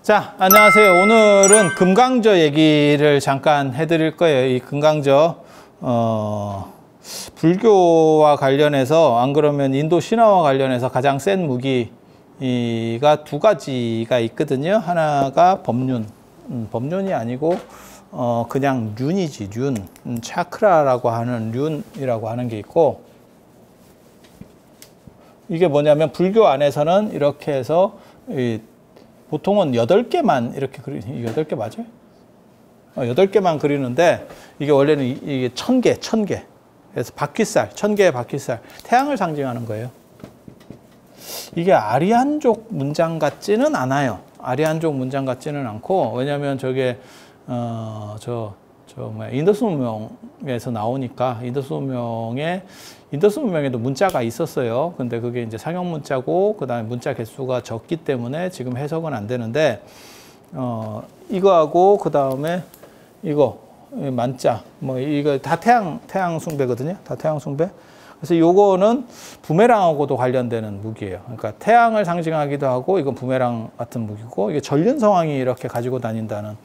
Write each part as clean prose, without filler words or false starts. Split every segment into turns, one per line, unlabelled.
자, 안녕하세요. 오늘은 금강저 얘기를 잠깐 해드릴 거예요. 이 금강저, 불교와 관련해서, 안 그러면 인도 신화와 관련해서 가장 센 무기가 두 가지가 있거든요. 하나가 법륜, 법륜이 아니고, 그냥 륜이지, 륜. 차크라라고 하는 륜이라고 하는 게 있고, 이게 뭐냐면, 불교 안에서는 이렇게 해서, 보통은 8개만 이렇게 그리는, 8개 맞아요? 8개만 그리는데, 이게 원래는 이게 1000개. 그래서 바퀴살, 1000개의 바퀴살. 태양을 상징하는 거예요. 이게 아리안족 문장 같지는 않아요. 아리안족 문장 같지는 않고, 왜냐면 저게, 인더스 문명에서 나오니까, 인더스 문명에도 문자가 있었어요. 근데 그게 이제 상형 문자고, 그 다음에 문자 개수가 적기 때문에 지금 해석은 안 되는데, 이거하고, 그 다음에 이거, 만자, 이거 다 태양 숭배거든요. 다 태양 숭배. 그래서 요거는 부메랑하고도 관련되는 무기예요. 그러니까 태양을 상징하기도 하고, 이건 부메랑 같은 무기고, 이게 전륜성왕이 이렇게 가지고 다닌다는,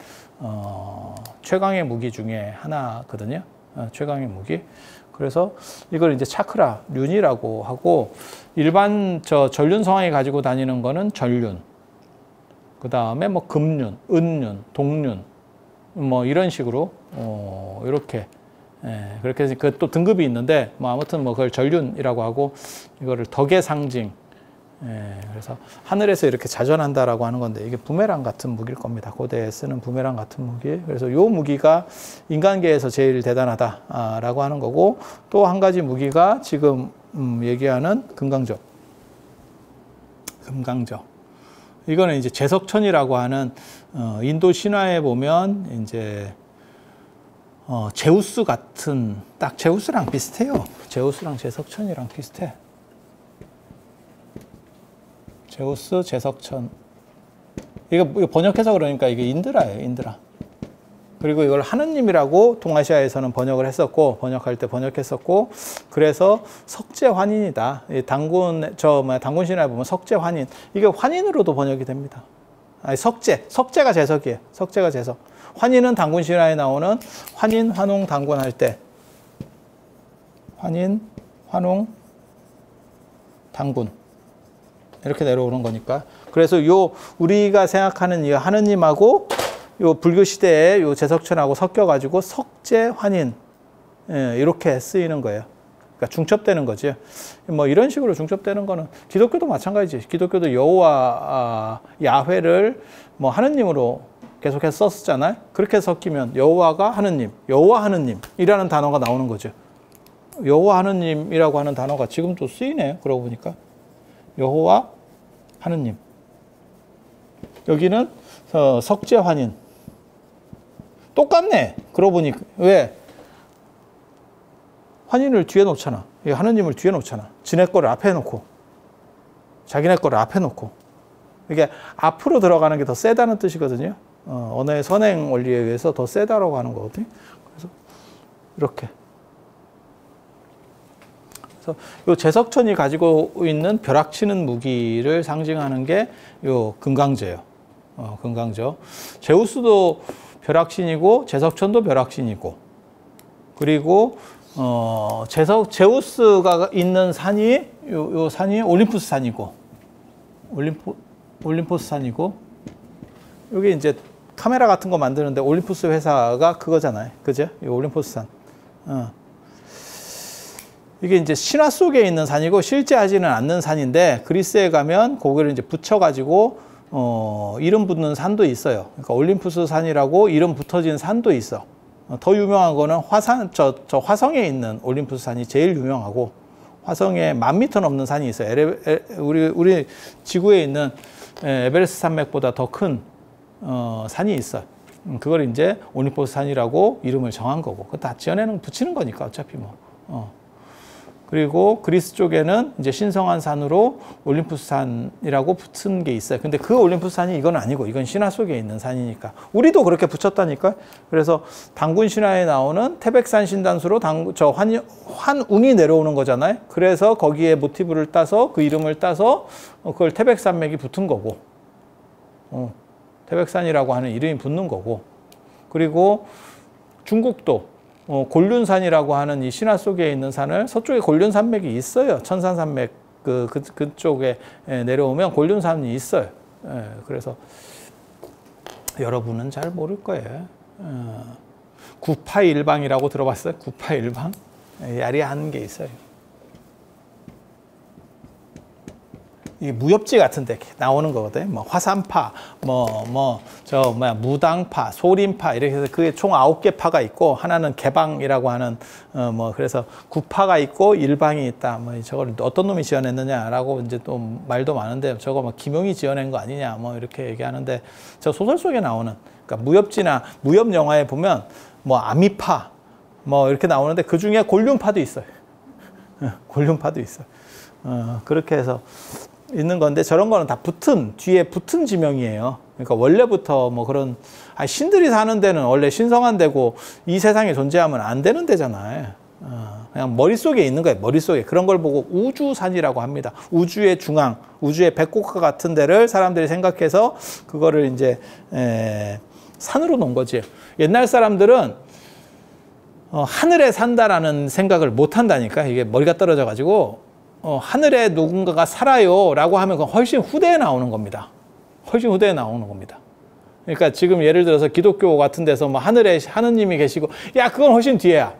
최강의 무기 중에 하나거든요. 최강의 무기. 그래서 이걸 이제 차크라, 륜이라고 하고, 일반 전륜성왕이 가지고 다니는 거는 전륜. 그 다음에 금륜, 은륜, 동륜, 이런 식으로, 이렇게. 그렇게 해서 그 또 등급이 있는데, 아무튼 그걸 전륜이라고 하고, 이거를 덕의 상징. 그래서 하늘에서 이렇게 자전한다라고 하는 건데, 이게 부메랑 같은 무기일 겁니다. 고대에 쓰는 부메랑 같은 무기. 그래서 요 무기가 인간계에서 제일 대단하다라고 하는 거고, 또 한 가지 무기가 지금 얘기하는 금강저. 금강저. 이거는 이제 제석천이라고 하는 인도 신화에 보면 이제 제우스 같은, 딱 제우스랑 비슷해요. 제우스랑 제석천이랑 비슷해. 제우스, 제석천. 이거 번역해서 그러니까 이게 인드라예요, 인드라. 그리고 이걸 하느님이라고 동아시아에서는 번역을 했었고, 번역할 때 번역했었고, 그래서 석재환인이다. 단군 신화에 보면 석재환인. 이게 환인으로도 번역이 됩니다. 아니, 석재가 제석이에요. 석재가 제석. 환인은 단군 신화에 나오는 환인, 환웅, 단군 할 때. 환인, 환웅, 단군. 이렇게 내려오는 거니까. 그래서 우리가 생각하는 이 하느님하고 요 불교 시대에 요 제석천하고 섞여가지고 석재환인, 이렇게 쓰이는 거예요. 그러니까 중첩되는 거지. 이런 식으로 중첩되는 거는 기독교도 마찬가지지. 기독교도 여호와, 야훼를 하느님으로 계속해서 썼잖아요. 그렇게 섞이면 여호와가 하느님, 여호와 하느님이라는 단어가 나오는 거죠. 여호와 하느님이라고 하는 단어가 지금 또 쓰이네요. 그러고 보니까. 여호와 하느님. 여기는 석재환인. 똑같네. 그러고 보니 왜? 환인을 뒤에 놓잖아. 하느님을 뒤에 놓잖아. 지네 거를 앞에 놓고, 자기네 거를 앞에 놓고. 이게 앞으로 들어가는 게 더 세다는 뜻이거든요. 언어의 선행 원리에 의해서 더 세다라고 하는 거거든요. 그래서 이렇게. 그래서 요 제석천이 가지고 있는 벼락치는 무기를 상징하는 게 요 금강저예요. 금강저. 제우스도 벼락신이고 제석천도 벼락신이고, 그리고 제우스가 있는 산이 요 산이 올림푸스 산이고, 올림푸스 산이고, 여기 이제 카메라 같은 거 만드는데 올림푸스 회사가 그거잖아요. 그죠? 이 올림푸스 산. 이게 이제 신화 속에 있는 산이고 실제 하지는 않는 산인데, 그리스에 가면 거기를 이제 붙여가지고 이름 붙는 산도 있어요. 그러니까 올림푸스 산이라고 이름 붙어진 산도 있어. 더 유명한 거는 저 화성에 있는 올림푸스 산이 제일 유명하고, 화성에 10,000m 넘는 산이 있어요. 우리 지구에 있는 에베레스트 산맥보다 더 큰 산이 있어. 그걸 이제 올림푸스 산이라고 이름을 정한 거고, 그거 다 지어내는 붙이는 거니까 어차피 그리고 그리스 쪽에는 이제 신성한 산으로 올림푸스 산이라고 붙은 게 있어요. 근데 그 올림푸스 산이 이건 아니고, 이건 신화 속에 있는 산이니까. 우리도 그렇게 붙였다니까. 그래서 단군 신화에 나오는 태백산 신단수로 환웅이 내려오는 거잖아요. 그래서 거기에 모티브를 따서, 그 이름을 따서 그걸 태백산맥이 붙은 거고. 태백산이라고 하는 이름이 붙는 거고, 그리고 중국도 곤륜산이라고 하는 이 신화 속에 있는 산을 서쪽에 곤륜산맥이 있어요. 천산산맥 그쪽에 내려오면 곤륜산이 있어요. 그래서 여러분은 잘 모를 거예요. 구파일방이라고 들어봤어요? 구파일방? 야리한 게 있어요. 이 무협지 같은 데 나오는 거거든요. 뭐 화산파, 무당파, 소림파 이렇게 해서 그게 총 9개 파가 있고, 하나는 개방이라고 하는 그래서 구파가 있고 일방이 있다. 저걸 어떤 놈이 지어냈느냐라고 이제 또 말도 많은데, 저거 김용이 지어낸 거 아니냐 이렇게 얘기하는데, 저 소설 속에 나오는, 그러니까 무협지나 무협 영화에 보면 아미파 이렇게 나오는데, 그 중에 곤륜파도 있어요. 곤륜파도 있어요. 그렇게 해서 있는 건데, 저런 거는 다 뒤에 붙은 지명이에요. 그러니까 원래부터 그런, 신들이 사는 데는 원래 신성한 데고 이 세상에 존재하면 안 되는 데잖아요. 그냥 머릿속에 있는 거예요. 머릿속에. 그런 걸 보고 우주산이라고 합니다. 우주의 중앙, 우주의 백곡과 같은 데를 사람들이 생각해서 그거를 이제 산으로 놓은 거지. 옛날 사람들은 하늘에 산다라는 생각을 못 한다니까. 이게 머리가 떨어져 가지고 하늘에 누군가가 살아요 라고 하면 그건 훨씬 후대에 나오는 겁니다. 훨씬 후대에 나오는 겁니다. 그러니까 지금 예를 들어서 기독교 같은 데서 하늘에 하느님이 계시고, 야, 그건 훨씬 뒤에야.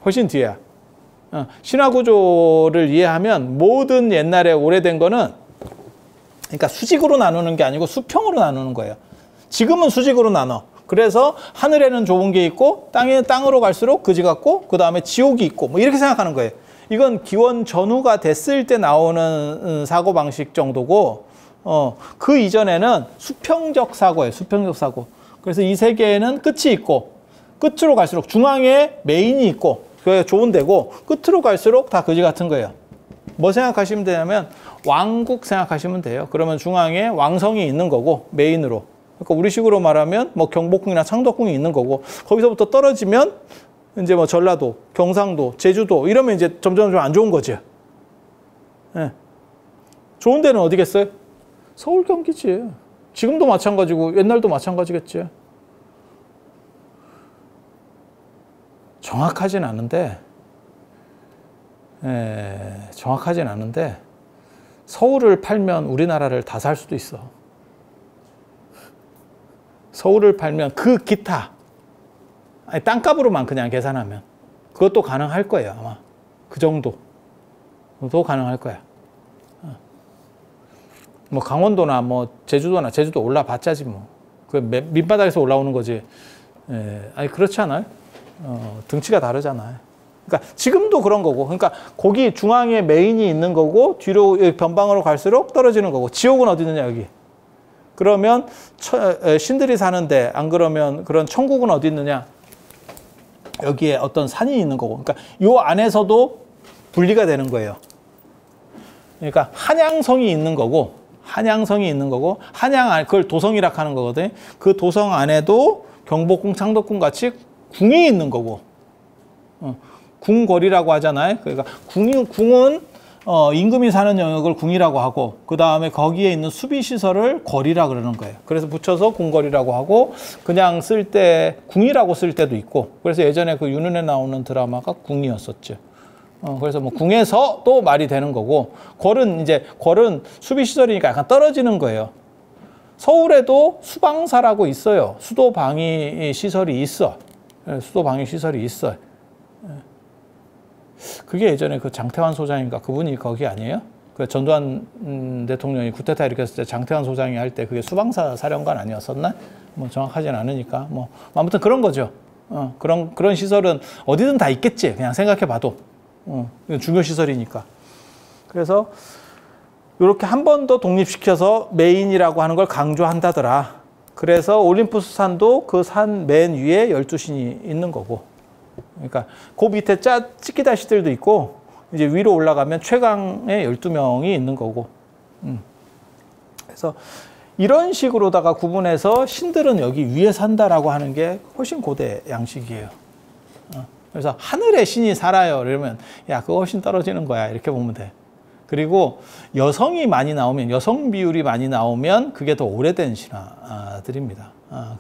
훨씬 뒤에야. 신화 구조를 이해하면 모든 옛날에 오래된 거는, 그러니까 수직으로 나누는 게 아니고 수평으로 나누는 거예요. 지금은 수직으로 나눠. 그래서 하늘에는 좋은 게 있고, 땅으로 갈수록 그지 같고, 그 다음에 지옥이 있고, 이렇게 생각하는 거예요. 이건 기원 전후가 됐을 때 나오는 사고방식 정도고, 그 이전에는 수평적 사고예요. 수평적 사고. 그래서 이 세계에는 끝이 있고, 끝으로 갈수록 중앙에 메인이 있고, 그게 좋은 데고, 끝으로 갈수록 다 그지 같은 거예요. 뭐 생각하시면 되냐면, 왕국 생각하시면 돼요. 그러면 중앙에 왕성이 있는 거고, 메인으로. 그러니까 우리식으로 말하면 경복궁이나 창덕궁이 있는 거고, 거기서부터 떨어지면 이제 전라도, 경상도, 제주도 이러면 이제 점점 좀 안 좋은 거지. 네. 좋은 데는 어디겠어요? 서울, 경기지. 지금도 마찬가지고 옛날도 마찬가지겠지. 정확하진 않은데 서울을 팔면 우리나라를 다 살 수도 있어. 서울을 팔면 그 기타, 땅값으로만 그냥 계산하면 그것도 가능할 거예요. 아마 그 정도도 가능할 거야. 강원도나 제주도 올라봤자지 그 밑바닥에서 올라오는 거지. 그렇지 않아요? 등치가 다르잖아요. 그러니까 지금도 그런 거고, 그러니까 거기 중앙에 메인이 있는 거고, 뒤로 변방으로 갈수록 떨어지는 거고. 지옥은 어디 있느냐, 여기. 그러면 신들이 사는데, 안 그러면 그런 천국은 어디 있느냐? 여기에 어떤 산이 있는 거고. 그러니까 요 안에서도 분리가 되는 거예요. 그러니까 한양성이 있는 거고, 그걸 도성이라 하는 거거든요. 그 도성 안에도 경복궁, 창덕궁 같이 궁이 있는 거고, 궁궐이라고 하잖아요. 그러니까 궁은 임금이 사는 영역을 궁이라고 하고, 그 다음에 거기에 있는 수비시설을 거리라 그러는 거예요. 그래서 붙여서 궁궐이라고 하고, 그냥 쓸 때 궁이라고 쓸 때도 있고, 그래서 예전에 그 윤은에 나오는 드라마가 궁이었었죠. 그래서 궁에서 또 말이 되는 거고, 궐은 수비시설이니까 약간 떨어지는 거예요. 서울에도 수방사라고 있어요. 수도방위 시설이 있어. 수도방위 시설이 있어. 그게 예전에 그 장태환 소장인가 그분이 거기 아니에요? 그 전두환 대통령이 쿠데타 일으켰을 때 장태환 소장이 할 때 그게 수방사 사령관 아니었었나? 정확하진 않으니까 아무튼 그런 거죠. 그런 시설은 어디든 다 있겠지. 그냥 생각해봐도 중요 시설이니까. 그래서 이렇게 한 번 더 독립시켜서 메인이라고 하는 걸 강조한다더라. 그래서 올림푸스 산도 그 산 맨 위에 12신이 있는 거고. 그러니까 그 밑에 찌끼다시들도 있고, 이제 위로 올라가면 최강의 12명이 있는 거고. 그래서 이런 식으로다가 구분해서 신들은 여기 위에 산다라고 하는 게 훨씬 고대 양식이에요. 그래서 하늘에 신이 살아요. 이러면 야, 그거 훨씬 떨어지는 거야. 이렇게 보면 돼. 그리고 여성이 많이 나오면, 여성 비율이 많이 나오면 그게 더 오래된 신화들입니다.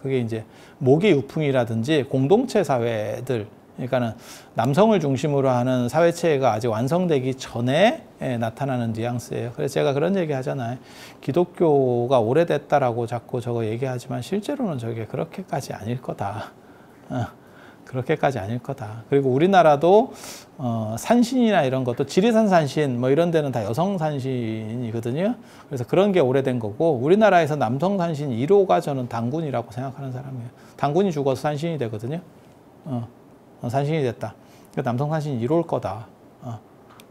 그게 이제 모기 유풍이라든지 공동체 사회들, 그러니까는 남성을 중심으로 하는 사회체계가 아직 완성되기 전에 나타나는 뉘앙스예요. 그래서 제가 그런 얘기 하잖아요. 기독교가 오래됐다라고 자꾸 저거 얘기하지만 실제로는 저게 그렇게까지 아닐 거다. 그렇게까지 아닐 거다. 그리고 우리나라도 산신이나 이런 것도 지리산 산신 뭐 이런 데는 다 여성 산신이거든요. 그래서 그런 게 오래된 거고, 우리나라에서 남성 산신 1호가 저는 당군이라고 생각하는 사람이에요. 당군이 죽어서 산신이 되거든요. 산신이 됐다. 남성 산신이 1호일 거다.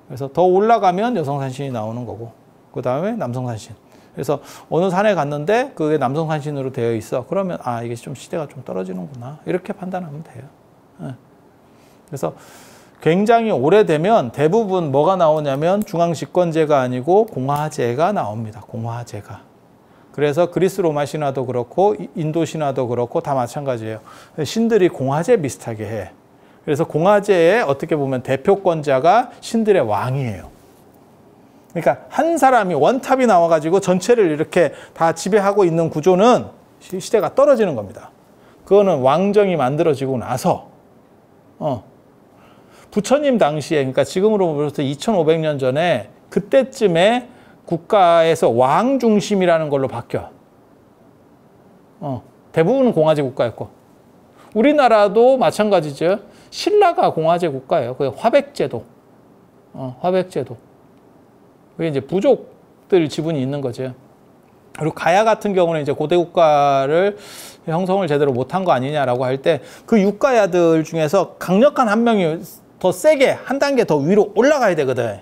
그래서 더 올라가면 여성 산신이 나오는 거고, 그 다음에 남성 산신. 그래서 어느 산에 갔는데 그게 남성 산신으로 되어 있어. 그러면 이게 좀 시대가 좀 떨어지는구나. 이렇게 판단하면 돼요. 그래서 굉장히 오래되면 대부분 뭐가 나오냐면 중앙집권제가 아니고 공화제가 나옵니다. 공화제가. 그래서 그리스 로마 신화도 그렇고 인도 신화도 그렇고 다 마찬가지예요. 신들이 공화제 비슷하게 해. 그래서 공화제의 어떻게 보면 대표권자가 신들의 왕이에요. 그러니까 한 사람이 원탑이 나와가지고 전체를 이렇게 다 지배하고 있는 구조는 시대가 떨어지는 겁니다. 그거는 왕정이 만들어지고 나서 부처님 당시에, 그러니까 지금으로부터 2500년 전에 그때쯤에 국가에서 왕 중심이라는 걸로 바뀌어. 대부분은 공화제 국가였고, 우리나라도 마찬가지죠. 신라가 공화제 국가예요. 그게 화백제도. 화백제도. 그게 이제 부족들 지분이 있는 거죠. 그리고 가야 같은 경우는 이제 고대 국가를 형성을 제대로 못한 거 아니냐라고 할 때 그 육가야들 중에서 강력한 한 명이 더 세게 한 단계 더 위로 올라가야 되거든.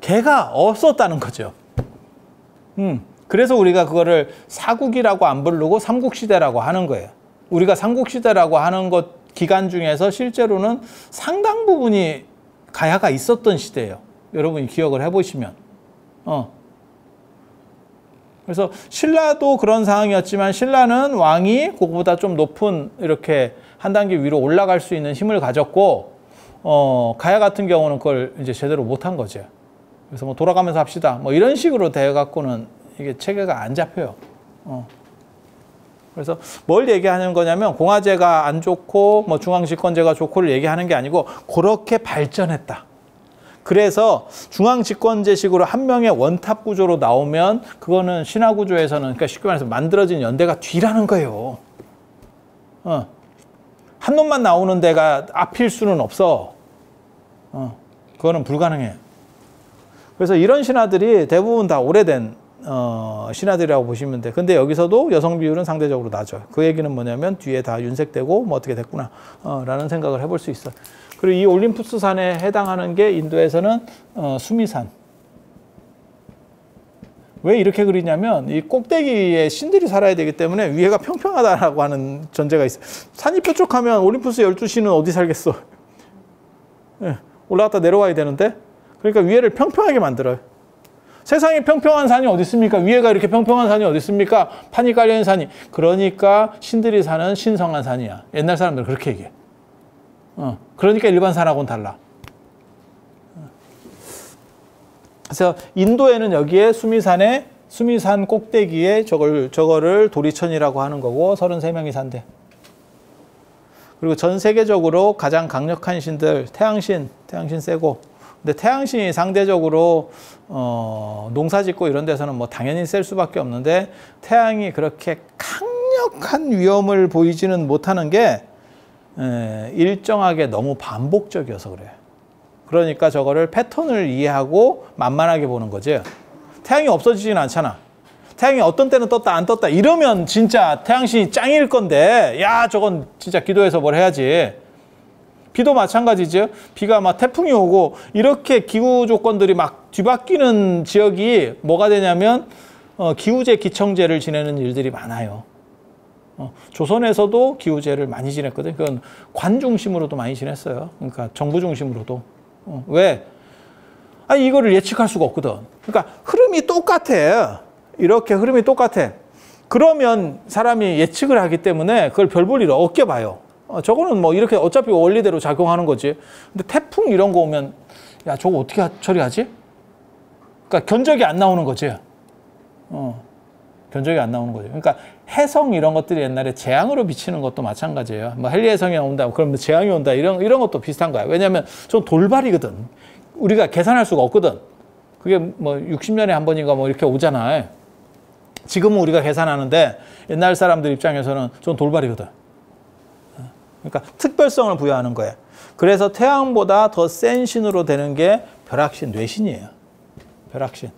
걔가 없었다는 거죠. 그래서 우리가 그거를 사국이라고 안 부르고 삼국시대라고 하는 거예요. 우리가 삼국시대라고 하는 것 기간 중에서 실제로는 상당 부분이 가야가 있었던 시대예요. 여러분이 기억을 해보시면. 그래서 신라도 그런 상황이었지만 신라는 왕이 그거보다 좀 높은 이렇게 한 단계 위로 올라갈 수 있는 힘을 가졌고, 가야 같은 경우는 그걸 이제 제대로 못한 거죠. 그래서 뭐 돌아가면서 합시다. 뭐 이런 식으로 되어 갖고는 이게 체계가 안 잡혀요. 그래서 뭘 얘기하는 거냐면 공화제가 안 좋고 뭐 중앙집권제가 좋고를 얘기하는 게 아니고 그렇게 발전했다. 그래서 중앙집권제식으로 한 명의 원탑 구조로 나오면 그거는 신화 구조에서는, 그러니까 쉽게 말해서 만들어진 연대가 뒤라는 거예요. 한 놈만 나오는 데가 앞일 수는 없어. 그거는 불가능해. 그래서 이런 신화들이 대부분 다 오래된 신화들이라고 보시면 돼. 근데 여기서도 여성 비율은 상대적으로 낮아요. 그 얘기는 뭐냐면 뒤에 다 윤색되고 뭐 어떻게 됐구나 라는 생각을 해볼 수 있어요. 그리고 이 올림푸스 산에 해당하는 게 인도에서는 수미산. 왜 이렇게 그리냐면 이 꼭대기에 신들이 살아야 되기 때문에 위에가 평평하다라고 하는 전제가 있어요. 산이 뾰족하면 올림푸스 12신은 어디 살겠어. 올라갔다 내려와야 되는데, 그러니까 위에를 평평하게 만들어요. 세상에 평평한 산이 어디 있습니까? 위에가 이렇게 평평한 산이 어디 있습니까? 판이 깔려있는 산이. 그러니까 신들이 사는 신성한 산이야. 옛날 사람들은 그렇게 얘기해. 그러니까 일반 산하고는 달라. 그래서 인도에는 여기에 수미산 꼭대기에 저거를 도리천이라고 하는 거고 33명이 산대. 그리고 전 세계적으로 가장 강력한 신들, 태양신 세고, 근데 태양신이 상대적으로 농사 짓고 이런 데서는 뭐 당연히 셀 수밖에 없는데, 태양이 그렇게 강력한 위험을 보이지는 못하는 게 일정하게 너무 반복적이어서 그래요. 그러니까 저거를 패턴을 이해하고 만만하게 보는 거지. 태양이 없어지진 않잖아. 태양이 어떤 때는 떴다 안 떴다 이러면 진짜 태양신이 짱일 건데, 야 저건 진짜 기도해서 뭘 해야지. 비도 마찬가지죠. 비가 막 태풍이 오고 이렇게 기후 조건들이 막 뒤바뀌는 지역이 뭐가 되냐면 기후제, 기청제를 지내는 일들이 많아요. 조선에서도 기후제를 많이 지냈거든요. 그건 관 중심으로도 많이 지냈어요. 그러니까 정부 중심으로도. 왜? 아니 이거를 예측할 수가 없거든. 그러니까 흐름이 똑같아. 이렇게 흐름이 똑같아. 그러면 사람이 예측을 하기 때문에 그걸 별 볼 일 없게 봐요. 저거는 뭐 이렇게 어차피 원리대로 작용하는 거지. 근데 태풍 이런 거 오면 야 저거 어떻게 처리하지? 그러니까 견적이 안 나오는 거지. 견적이 안 나오는 거죠. 그러니까 해성 이런 것들이 옛날에 재앙으로 비치는 것도 마찬가지예요. 뭐 헨리 해성이 온다, 그러면 재앙이 온다, 이런 것도 비슷한 거야. 왜냐하면 좀 돌발이거든. 우리가 계산할 수가 없거든. 그게 뭐 60년에 한 번인가 뭐 이렇게 오잖아. 지금은 우리가 계산하는데 옛날 사람들 입장에서는 좀 돌발이거든. 그러니까 특별성을 부여하는 거예요. 그래서 태양보다 더 센 신으로 되는 게 벼락신, 뇌신이에요. 벼락신.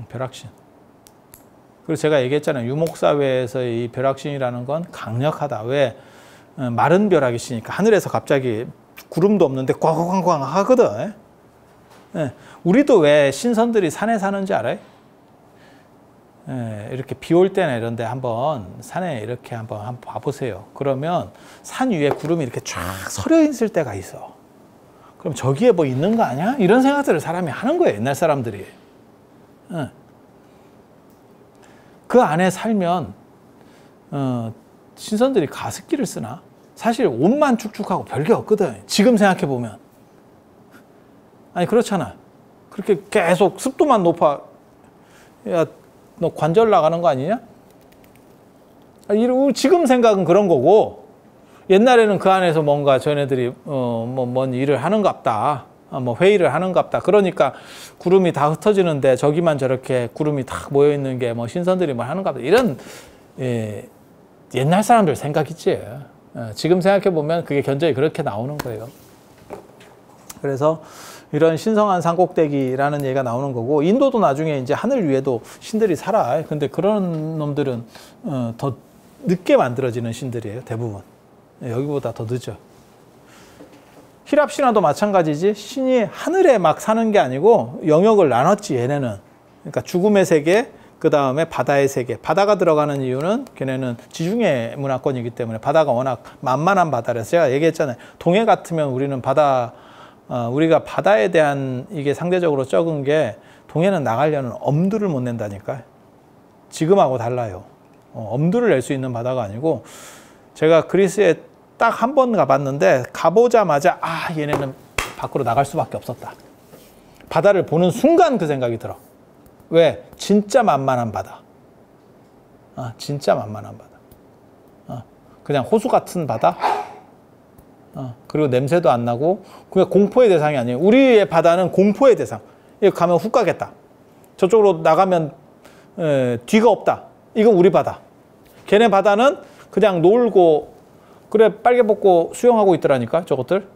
벼락신. 그리고 제가 얘기했잖아요. 유목사회에서의 이 벼락신이라는 건 강력하다. 왜? 마른 벼락이 있으니까 하늘에서 갑자기 구름도 없는데 꽝꽝꽝 하거든. 예. 우리도 왜 신선들이 산에 사는지 알아요? 예, 이렇게 비 올 때나 이런데 한번 산에 이렇게 한번 봐보세요. 그러면 산 위에 구름이 이렇게 쫙 서려 있을 때가 있어. 그럼 저기에 뭐 있는 거 아니야? 이런 생각들을 사람이 하는 거예요. 옛날 사람들이. 예. 그 안에 살면 신선들이 가습기를 쓰나? 사실 옷만 축축하고 별게 없거든. 지금 생각해 보면. 아니 그렇잖아. 그렇게 계속 습도만 높아. 야, 너 관절 나가는 거 아니냐? 지금 생각은 그런 거고, 옛날에는 그 안에서 뭔가 저네들이 뭔 일을 하는갑다. 뭐 회의를 하는갑다. 그러니까 구름이 다 흩어지는데 저기만 저렇게 구름이 딱 모여 있는 게 뭐 신선들이 뭘 하는갑다. 이런 옛날 사람들 생각이지. 지금 생각해 보면 그게 견적이 그렇게 나오는 거예요. 그래서 이런 신성한 산꼭대기라는 얘기가 나오는 거고, 인도도 나중에 이제 하늘 위에도 신들이 살아. 근데 그런 놈들은 더 늦게 만들어지는 신들이에요. 대부분. 여기보다 더 늦어. 히랍 신화도 마찬가지지. 신이 하늘에 막 사는 게 아니고 영역을 나눴지, 얘네는. 그러니까 죽음의 세계, 그 다음에 바다의 세계. 바다가 들어가는 이유는 걔네는 지중해 문화권이기 때문에 바다가 워낙 만만한 바다라서 제가 얘기했잖아요. 동해 같으면 우리는 우리가 바다에 대한 이게 상대적으로 적은 게, 동해는 나가려는 엄두를 못 낸다니까. 지금하고 달라요. 엄두를 낼 수 있는 바다가 아니고, 제가 그리스에 딱 한 번 가봤는데 가보자마자 얘네는 밖으로 나갈 수밖에 없었다. 바다를 보는 순간 그 생각이 들어. 왜? 진짜 만만한 바다. 진짜 만만한 바다. 그냥 호수 같은 바다. 그리고 냄새도 안 나고, 그냥 공포의 대상이 아니에요. 우리의 바다는 공포의 대상. 여기 가면 훅 가겠다. 저쪽으로 나가면 뒤가 없다. 이건 우리 바다. 걔네 바다는 그냥 놀고, 그래 빨개 벗고 수영하고 있더라니까, 저것들.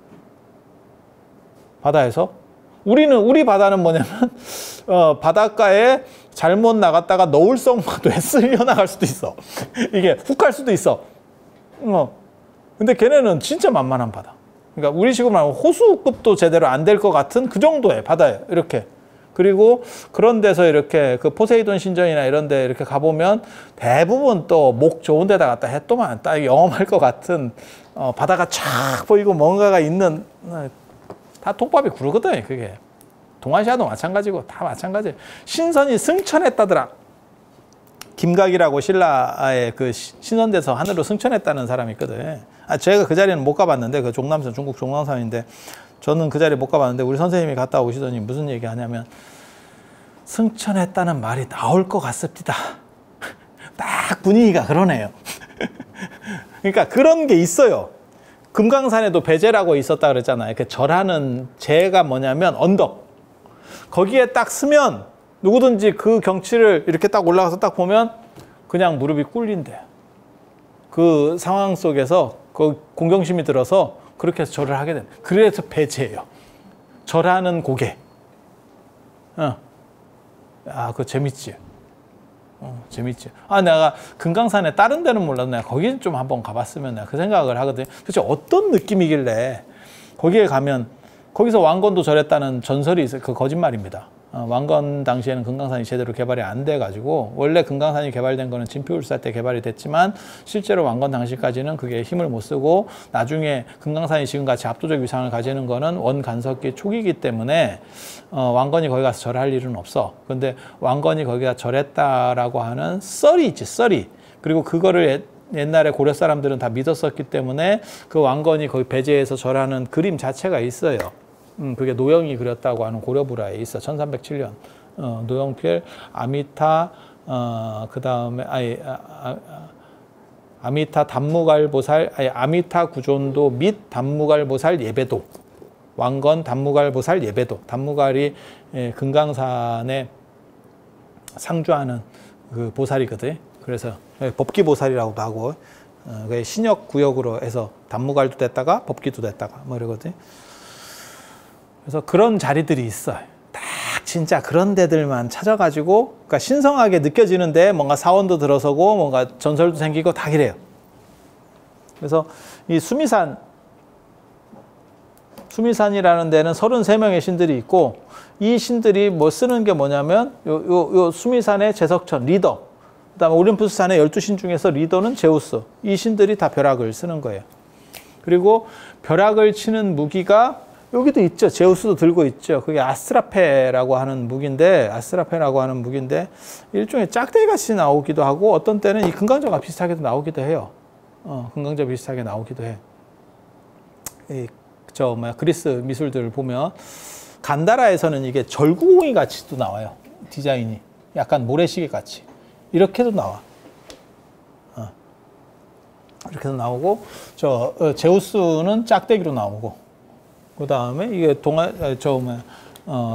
바다에서. 우리 바다는 뭐냐면 바닷가에 잘못 나갔다가 너울성마도에 쓸려 나갈 수도 있어. 이게 훅 갈 수도 있어. 근데 걔네는 진짜 만만한 바다. 그러니까 우리 식으로 말하면 호수급도 제대로 안 될 것 같은 그 정도의 바다예요. 이렇게. 그리고 그런 데서 이렇게 그 포세이돈 신전이나 이런 데 이렇게 가보면 대부분 또 목 좋은 데다 갔다 해또만 딱 영험할 것 같은 바다가 쫙 보이고 뭔가가 있는, 다 톱밥이 구르거든, 그게. 동아시아도 마찬가지고 다 마찬가지예요. 신선이 승천했다더라. 김각이라고 신라의 그 신선돼서 하늘로 승천했다는 사람이 있거든. 제가 그 자리는 못 가봤는데, 그 종남선, 중국 종남선인데, 저는 그 자리에 못 가봤는데 우리 선생님이 갔다 오시더니 무슨 얘기 하냐면, 승천했다는 말이 나올 것 같습니다. 딱 분위기가 그러네요. 그러니까 그런 게 있어요. 금강산에도 배제라고 있었다 그랬잖아요. 그 절하는 제가 뭐냐면 언덕. 거기에 딱 서면 누구든지 그 경치를 이렇게 딱 올라가서 딱 보면 그냥 무릎이 꿇린대. 그 상황 속에서 그 공경심이 들어서 그렇게 해서 절을 하게 된. 그래서 배제예요. 절하는 고개. 그거 재밌지. 재밌지. 내가 금강산에 다른 데는 몰라도 내가 거기는 좀 한번 가봤으면 내가 그 생각을 하거든. 도대체 어떤 느낌이길래 거기에 가면, 거기서 왕건도 절했다는 전설이 있어요. 그 거짓말입니다. 왕건 당시에는 금강산이 제대로 개발이 안 돼가지고, 원래 금강산이 개발된 거는 진표율사 때 개발이 됐지만 실제로 왕건 당시까지는 그게 힘을 못 쓰고, 나중에 금강산이 지금같이 압도적 위상을 가지는 거는 원간석기 초기이기 때문에 왕건이 거기 가서 절할 일은 없어. 근데 왕건이 거기가 절했다라고 하는 썰이 있지, 썰이. 그리고 그거를 옛날에 고려 사람들은 다 믿었었기 때문에 그 왕건이 거기 배제해서 절하는 그림 자체가 있어요. 그게 노영이 그렸다고 하는 고려불화에 있어. 1307년. 노영필, 아미타, 그 다음에, 아미타 단무갈보살, 아미타 구존도 및 단무갈보살 예배도. 왕건 단무갈보살 예배도. 단무갈이 금강산에 상주하는 그 보살이거든. 그래서 법기보살이라고도 하고, 신역 구역으로 해서 단무갈도 됐다가 법기도 됐다가 뭐 이러거든. 그래서 그런 자리들이 있어요. 딱 진짜 그런 데들만 찾아가지고, 그러니까 신성하게 느껴지는데 뭔가 사원도 들어서고 뭔가 전설도 생기고 다 이래요. 그래서 이 수미산이라는 데는 33명의 신들이 있고, 이 신들이 뭐 쓰는 게 뭐냐면 요 수미산의 제석천 리더, 그다음에 올림푸스산의 12신 중에서 리더는 제우스. 이 신들이 다 벼락을 쓰는 거예요. 그리고 벼락을 치는 무기가 여기도 있죠. 제우스도 들고 있죠. 그게 아스트라페라고 하는 무기인데, 일종의 짝대기 같이 나오기도 하고, 어떤 때는 이 금강저가 비슷하게도 나오기도 해요. 금강저 비슷하게 나오기도 해. 그리스 미술들을 보면 간다라에서는 이게 절구공이 같이도 나와요. 디자인이 약간 모래시계 같이 이렇게도 나와. 이렇게도 나오고, 제우스는 짝대기로 나오고, 그 다음에 이게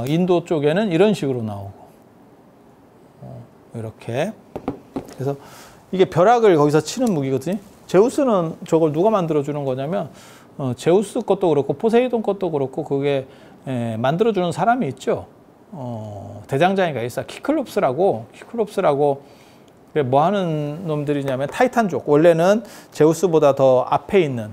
인도 쪽에는 이런 식으로 나오고, 이렇게. 그래서 이게 벼락을 거기서 치는 무기거든요. 제우스는 저걸 누가 만들어주는 거냐면, 제우스 것도 그렇고, 포세이돈 것도 그렇고, 그게 만들어주는 사람이 있죠. 대장장이가 있어. 키클롭스라고, 뭐 하는 놈들이냐면, 타이탄족. 원래는 제우스보다 더 앞에 있는,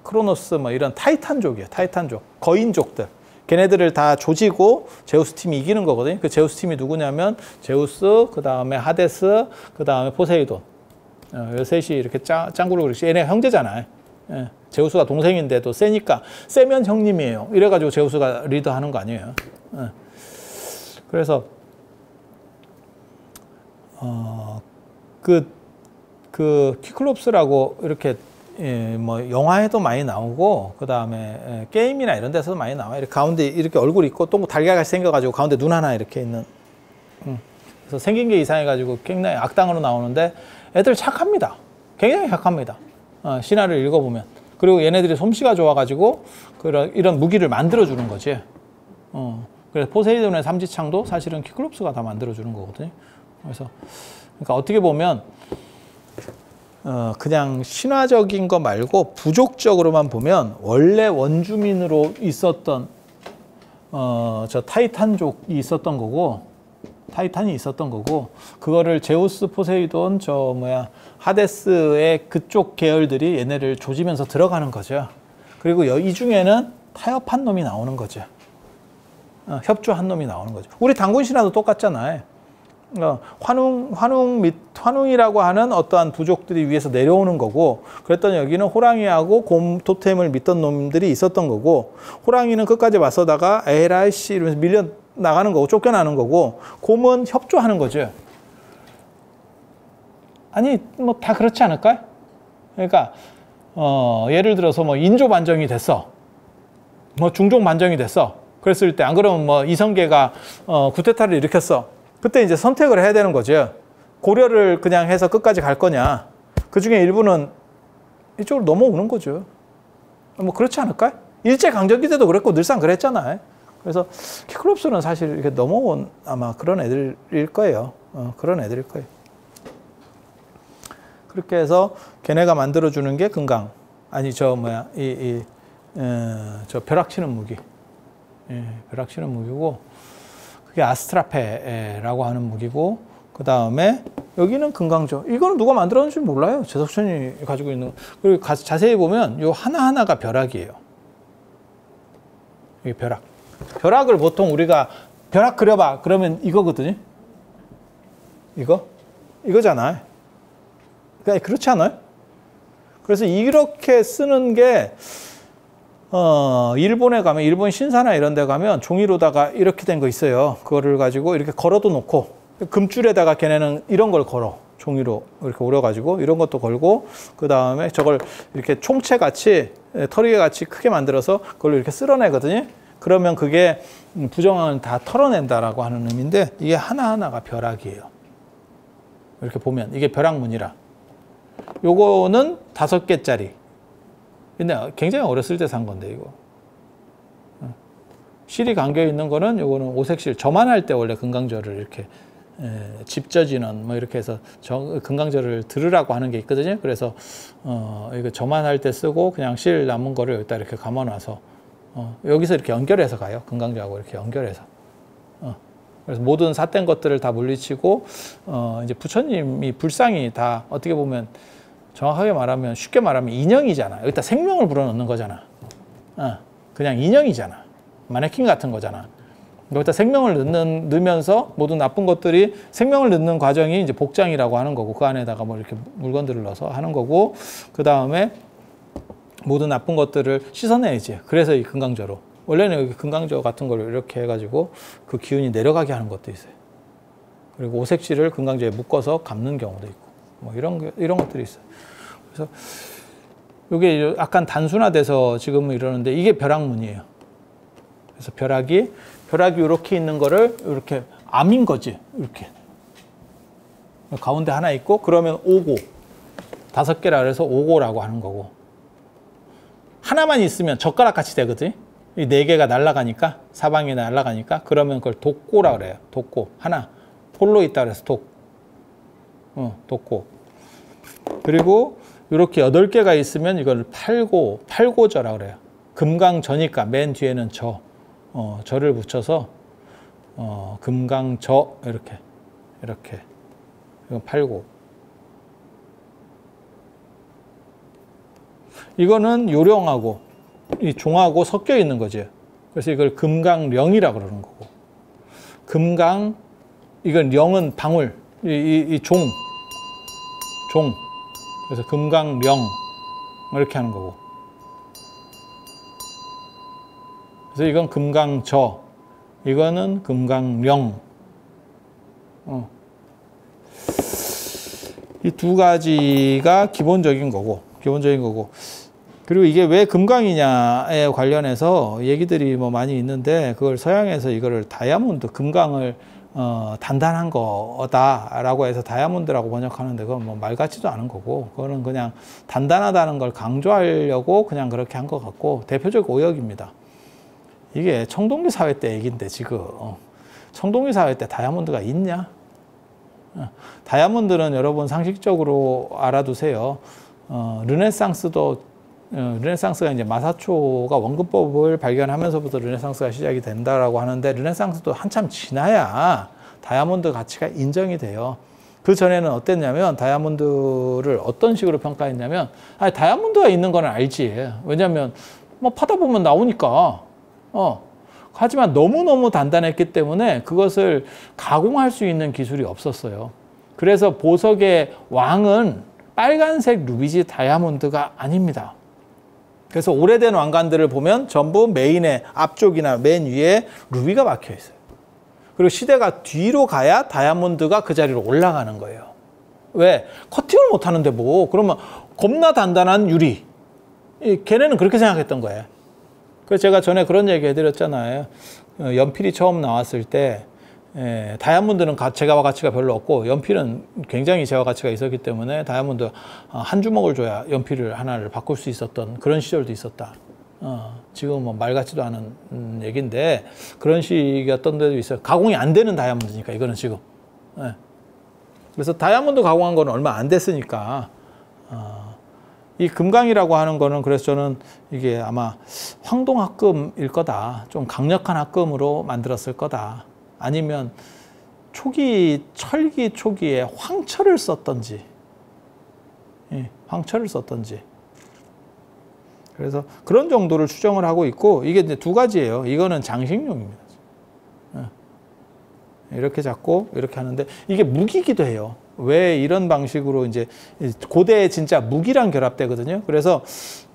크로노스 뭐 이런 타이탄족이에요. 타이탄족. 거인족들. 걔네들을 다 조지고 제우스 팀이 이기는 거거든요. 그 제우스 팀이 누구냐면 제우스, 그 다음에 하데스, 그 다음에 포세이돈. 요 셋이 이렇게 짱구를 그렇지. 얘네 형제잖아요. 예. 제우스가 동생인데도 세니까 세면 형님이에요. 이래가지고 제우스가 리더하는 거 아니에요. 예. 그래서 키클롭스라고 이렇게 뭐 영화에도 많이 나오고, 그 다음에 게임이나 이런 데서도 많이 나와요. 이렇게 가운데 이렇게 얼굴 있고 또 달걀같이 생겨가지고 가운데 눈 하나 이렇게 있는. 그래서 생긴 게 이상해가지고 굉장히 악당으로 나오는데 애들 착합니다. 굉장히 착합니다. 신화를 읽어보면. 그리고 얘네들이 솜씨가 좋아가지고 이런 무기를 만들어주는 거지. 그래서 포세이돈의 삼지창도 사실은 키클롭스가 다 만들어주는 거거든요. 그래서 그러니까 어떻게 보면 그냥 신화적인 거 말고 부족적으로만 보면 원래 원주민으로 있었던 저 타이탄족이 있었던 거고, 타이탄이 있었던 거고, 그거를 제우스, 포세이돈, 하데스의 그쪽 계열들이 얘네를 조지면서 들어가는 거죠. 그리고 이 중에는 타협한 놈이 나오는 거죠. 협조한 놈이 나오는 거죠. 우리 단군 신화도 똑같잖아요. 환웅이라고 하는 어떠한 부족들이 위에서 내려오는 거고, 그랬더니 여기는 호랑이하고 곰 토템을 믿던 놈들이 있었던 거고, 호랑이는 끝까지 맞서다가 에라이씨 이러면서 밀려 나가는 거고, 쫓겨나는 거고, 곰은 협조하는 거죠. 아니 뭐 다 그렇지 않을까요? 그러니까 예를 들어서 뭐 인조 반정이 됐어, 뭐 중종 반정이 됐어. 그랬을 때 안 그러면 뭐 이성계가 쿠데타를 일으켰어. 그때 이제 선택을 해야 되는 거죠. 고려를 그냥 해서 끝까지 갈 거냐, 그 중에 일부는 이쪽으로 넘어오는 거죠. 뭐 그렇지 않을까요? 일제강점기 때도 그랬고 늘상 그랬잖아요. 그래서 키클롭스는 사실 이렇게 넘어온 아마 그런 애들일 거예요. 그런 애들일 거예요. 그렇게 해서 걔네가 만들어주는 게 금강, 아니 저 벼락치는 무기. 벼락치는 무기고, 그게 아스트라페라고 하는 무기고, 그 다음에 여기는 금강조. 이거는 누가 만들었는지 몰라요. 제석천이 가지고 있는. 그리고 자세히 보면 요 하나하나가 벼락이에요. 이게 벼락. 벼락을 보통 우리가 벼락 그려봐 그러면 이거거든요. 이거잖아요. 그러니까 그렇지 않아요? 그래서 이렇게 쓰는 게 일본에 가면, 일본 신사나 이런 데 가면 종이로다가 이렇게 된 거 있어요. 그거를 가지고 이렇게 걸어도 놓고, 금줄에다가 걔네는 이런 걸 걸어. 종이로 이렇게 오려가지고 이런 것도 걸고 그 다음에 저걸 이렇게 총체 같이 털이개 같이 크게 만들어서 그걸로 이렇게 쓸어내거든요. 그러면 그게 부정을 다 털어낸다라고 하는 의미인데 이게 하나하나가 벼락이에요. 이렇게 보면 이게 벼락무늬라. 요거는 5개짜리. 근데 굉장히 어렸을 때 산 건데 이거. 실이 감겨 있는 거는 요거는 오색실. 저만 할 때 원래 금강절을 이렇게 집저지는 뭐 이렇게 해서 금강절을 들으라고 하는 게 있거든요. 그래서 이거 저만 할 때 쓰고 그냥 실 남은 거를 여기다 이렇게 감아놔서 여기서 이렇게 연결해서 가요. 금강절하고 이렇게 연결해서. 그래서 모든 삿된 것들을 다 물리치고 이제 부처님이 불상이 다 어떻게 보면 정확하게 말하면 쉽게 말하면 인형이잖아. 여기다 생명을 불어넣는 거잖아. 그냥 인형이잖아. 마네킹 같은 거잖아. 여기다 생명을 넣으면서 모든 나쁜 것들이 생명을 넣는 과정이 이제 복장이라고 하는 거고 그 안에다가 뭐 이렇게 물건들을 넣어서 하는 거고 그 다음에 모든 나쁜 것들을 씻어내야지. 그래서 이 금강저로. 원래는 여기 금강저 같은 걸 이렇게 해가지고 그 기운이 내려가게 하는 것도 있어요. 그리고 오색실을 금강저에 묶어서 감는 경우도 있고 뭐 이런 것들이 있어요. 그래서 이게 약간 단순화돼서 지금은 이러는데 이게 벼락무늬예요. 그래서 벼락이 이렇게 있는 거를 이렇게 암인 거지. 이렇게 가운데 하나 있고 그러면 5고 5개라 그래서 5고라고 하는 거고 하나만 있으면 젓가락 같이 되거든. 이 4개가 날아가니까 사방에 날아가니까 그러면 그걸 독고라 그래요. 독고 하나 홀로 있다 그래서 독고. 그리고 이렇게 8개가 있으면 이걸 팔고저라 그래요. 금강저니까 맨 뒤에는 저를 붙여서 금강저 이렇게 이건 팔고. 이거는 요령하고 이 종하고 섞여 있는 거죠. 그래서 이걸 금강령이라 그러는 거고. 이건 령은 방울, 이 종. 그래서 금강령 이렇게 하는 거고. 그래서 이건 금강저, 이거는 금강령. 이 2가지가 기본적인 거고. 그리고 이게 왜 금강이냐에 관련해서 얘기들이 뭐 많이 있는데 그걸 서양에서 이거를 다이아몬드, 금강을 단단한 거다라고 해서 다이아몬드라고 번역하는데 그건 뭐 말 같지도 않은 거고 그거는 그냥 단단하다는 걸 강조하려고 그냥 그렇게 한 것 같고 대표적 오역입니다. 이게 청동기 사회 때 얘기인데 지금 청동기 사회 때 다이아몬드가 있냐? 다이아몬드는 여러분 상식적으로 알아두세요. 르네상스가 이제 마사초가 원근법을 발견하면서부터 르네상스가 시작이 된다라고 하는데 르네상스도 한참 지나야 다이아몬드 가치가 인정이 돼요. 그 전에는 어땠냐면 다이아몬드를 어떤 식으로 평가했냐면 다이아몬드가 있는 건 알지. 왜냐하면 뭐 파다 보면 나오니까. 하지만 너무너무 단단했기 때문에 그것을 가공할 수 있는 기술이 없었어요. 그래서 보석의 왕은 빨간색 루비지 다이아몬드가 아닙니다. 그래서 오래된 왕관들을 보면 전부 메인의 앞쪽이나 맨 위에 루비가 박혀 있어요. 그리고 시대가 뒤로 가야 다이아몬드가 그 자리로 올라가는 거예요. 왜? 커팅을 못 하는데 뭐. 그러면 겁나 단단한 유리. 걔네는 그렇게 생각했던 거예요. 그래서 제가 전에 그런 얘기 해드렸잖아요. 연필이 처음 나왔을 때 다이아몬드는 제가 가치가 별로 없고 연필은 굉장히 제가 가치가 있었기 때문에 다이아몬드 한 주먹을 줘야 연필을 하나를 바꿀 수 있었던 그런 시절도 있었다. 지금 뭐 말 같지도 않은 얘기인데 그런 시기였던 데도 있어요. 가공이 안 되는 다이아몬드니까 이거는 지금. 그래서 다이아몬드 가공한 거는 얼마 안 됐으니까 이 금강이라고 하는 거는 그래서 저는 이게 아마 황동합금일 거다. 좀 강력한 합금으로 만들었을 거다. 아니면 철기 초기에 황철을 썼던지, 그래서 그런 정도를 추정을 하고 있고 이게 이제 2가지예요. 이거는 장식용입니다. 이렇게 잡고 이렇게 하는데 이게 무기이기도 해요. 왜 이런 방식으로 이제 고대에 진짜 무기랑 결합되거든요. 그래서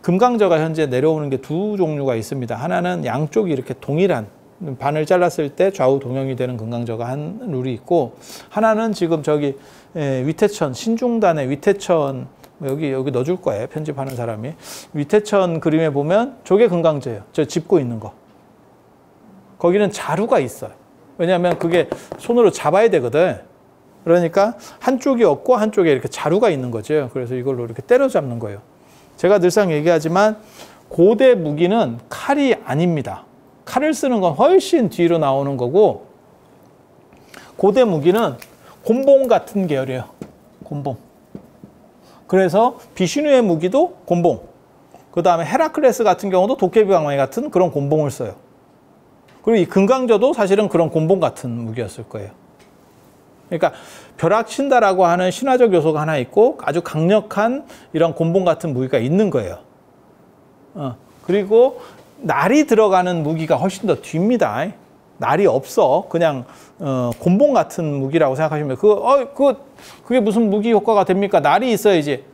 금강저가 현재 내려오는 게 2 종류가 있습니다. 하나는 양쪽이 이렇게 동일한 반을 잘랐을 때 좌우 동형이 되는 금강저가 한 룰이 있고, 하나는 지금 저기 위태천, 신중단의 위태천, 여기 넣어줄 거예요. 편집하는 사람이. 위태천 그림에 보면 저게 금강저예요. 저 짚고 있는 거. 거기는 자루가 있어요. 왜냐하면 그게 손으로 잡아야 되거든. 그러니까 한쪽이 없고 한쪽에 이렇게 자루가 있는 거죠. 그래서 이걸로 이렇게 때려잡는 거예요. 제가 늘상 얘기하지만 고대 무기는 칼이 아닙니다. 칼을 쓰는 건 훨씬 뒤로 나오는 거고, 고대 무기는 곤봉 같은 계열이에요. 곤봉. 그래서 비슈누의 무기도 곤봉. 그 다음에 헤라클레스 같은 경우도 도깨비 방망이 같은 그런 곤봉을 써요. 그리고 이 금강저도 사실은 그런 곤봉 같은 무기였을 거예요. 그러니까 벼락친다라고 하는 신화적 요소가 하나 있고 아주 강력한 이런 곤봉 같은 무기가 있는 거예요. 그리고 날이 들어가는 무기가 훨씬 더 뒤입니다. 날이 없어. 그냥 곤봉 같은 무기라고 생각하시면 그게 무슨 무기 효과가 됩니까? 날이 있어야지.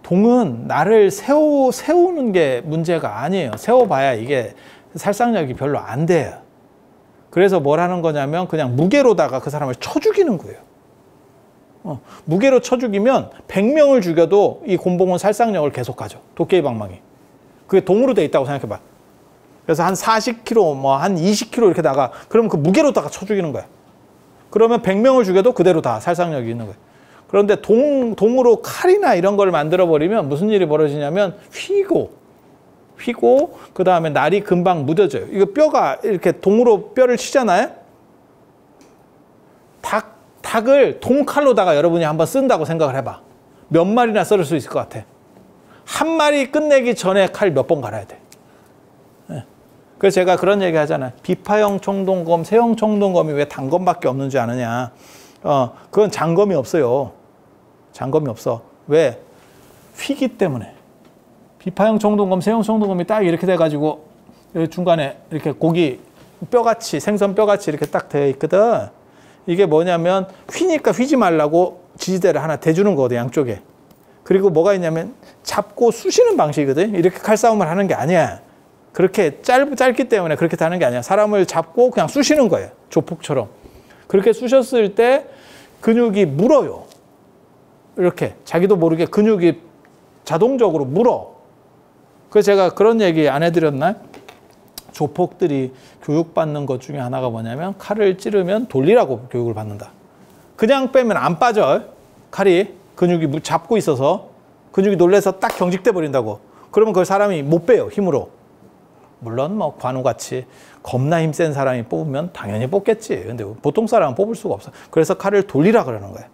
동은 날을 세우는 게 문제가 아니에요. 세워봐야 이게 살상력이 별로 안 돼요. 그래서 뭘 하는 거냐면 그냥 무게로다가 그 사람을 쳐 죽이는 거예요. 무게로 쳐 죽이면 100명을 죽여도 이 곤봉은 살상력을 계속 가져. 도깨비 방망이. 그게 동으로 돼 있다고 생각해봐. 그래서 한 40kg, 뭐 한 20kg 이렇게 나가. 그러면 그 무게로다가 쳐 죽이는 거야. 그러면 100명을 죽여도 그대로 다 살상력이 있는 거예요. 그런데 동으로 칼이나 이런 걸 만들어 버리면 무슨 일이 벌어지냐면 휘고 그 다음에 날이 금방 무뎌져요. 이거 뼈가 이렇게 동으로 뼈를 치잖아요. 닭을 동칼로다가 여러분이 한번 쓴다고 생각을 해봐. 몇 마리나 썰을 수 있을 것 같아. 한 마리 끝내기 전에 칼 몇 번 갈아야 돼. 그래서 제가 그런 얘기 하잖아요. 비파형 청동검, 세형 청동검이 왜 단검밖에 없는 줄 아느냐. 그건 장검이 없어요. 장검이 없어. 왜? 휘기 때문에. 비파형 청동검, 세형 청동검이 딱 이렇게 돼가지고 여기 중간에 이렇게 고기 뼈같이, 생선 뼈같이 이렇게 딱 되어 있거든. 이게 뭐냐면 휘니까 휘지 말라고 지지대를 하나 대주는 거거든, 양쪽에. 그리고 뭐가 있냐면 잡고 쑤시는 방식이거든. 이렇게 칼싸움을 하는 게 아니야. 그렇게 짧기 때문에 그렇게 하는 게 아니야. 사람을 잡고 그냥 쑤시는 거예요. 조폭처럼. 그렇게 쑤셨을 때 근육이 물어요. 이렇게 자기도 모르게 근육이 자동적으로 물어. 그래서 제가 그런 얘기 안 해드렸나요? 조폭들이 교육받는 것 중에 하나가 뭐냐면 칼을 찌르면 돌리라고 교육을 받는다. 그냥 빼면 안 빠져. 칼이 근육이 잡고 있어서 근육이 놀래서 딱 경직돼 버린다고. 그러면 그 사람이 못 빼요, 힘으로. 물론 뭐 관우같이 겁나 힘센 사람이 뽑으면 당연히 뽑겠지. 근데 보통 사람은 뽑을 수가 없어. 그래서 칼을 돌리라 그러는 거예요.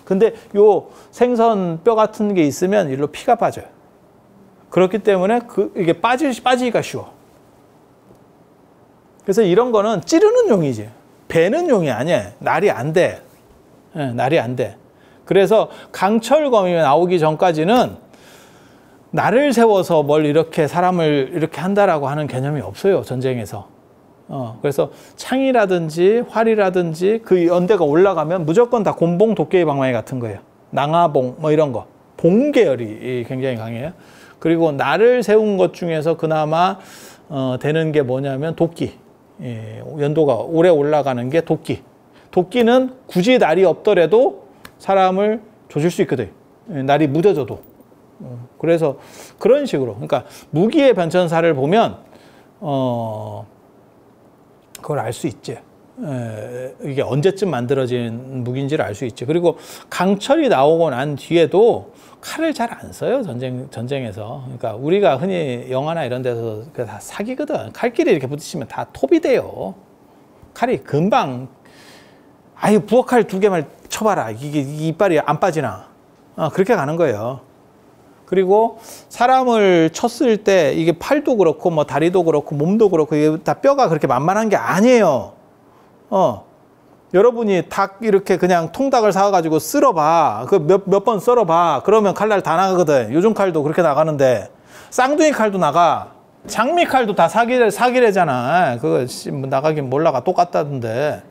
근데 요 생선 뼈 같은 게 있으면 일로 피가 빠져요. 그렇기 때문에 이게 빠지기가 쉬워. 그래서 이런 거는 찌르는 용이지. 베는 용이 아니야. 날이 안 돼. 날이 안 돼. 그래서 강철검이 나오기 전까지는 날을 세워서 뭘 이렇게 사람을 이렇게 한다라고 하는 개념이 없어요. 전쟁에서. 그래서 창이라든지 활이라든지 그 연대가 올라가면 무조건 다 곤봉, 도깨비 방망이 같은 거예요. 낭하봉 뭐 이런 거. 봉 계열이 굉장히 강해요. 그리고 날을 세운 것 중에서 그나마 되는 게 뭐냐면 도끼. 연도가 오래 올라가는 게 도끼. 도끼는 굳이 날이 없더라도 사람을 조질 수 있거든. 날이 무뎌져도. 그래서 그런 식으로. 그러니까 무기의 변천사를 보면 그걸 알 수 있지. 이게 언제쯤 만들어진 무기인지를 알 수 있지. 그리고 강철이 나오고 난 뒤에도 칼을 잘 안 써요. 전쟁에서. 그러니까 우리가 흔히 영화나 이런 데서 다 사기거든. 칼길이 이렇게 부딪히면 다 톱이 돼요. 칼이 금방 부엌칼 2개만 쳐봐라. 이게 이빨이 안 빠지나. 그렇게 가는 거예요. 그리고 사람을 쳤을 때 이게 팔도 그렇고 뭐 다리도 그렇고 몸도 그렇고 이게 다 뼈가 그렇게 만만한 게 아니에요. 여러분이 닭 이렇게 그냥 통닭을 사가지고 쓸어봐. 그 몇 번 썰어봐. 그러면 칼날 다 나가거든. 요즘 칼도 그렇게 나가는데 쌍둥이 칼도 나가. 장미 칼도 다 사기래잖아. 그거 나가긴 몰라가 똑같다던데.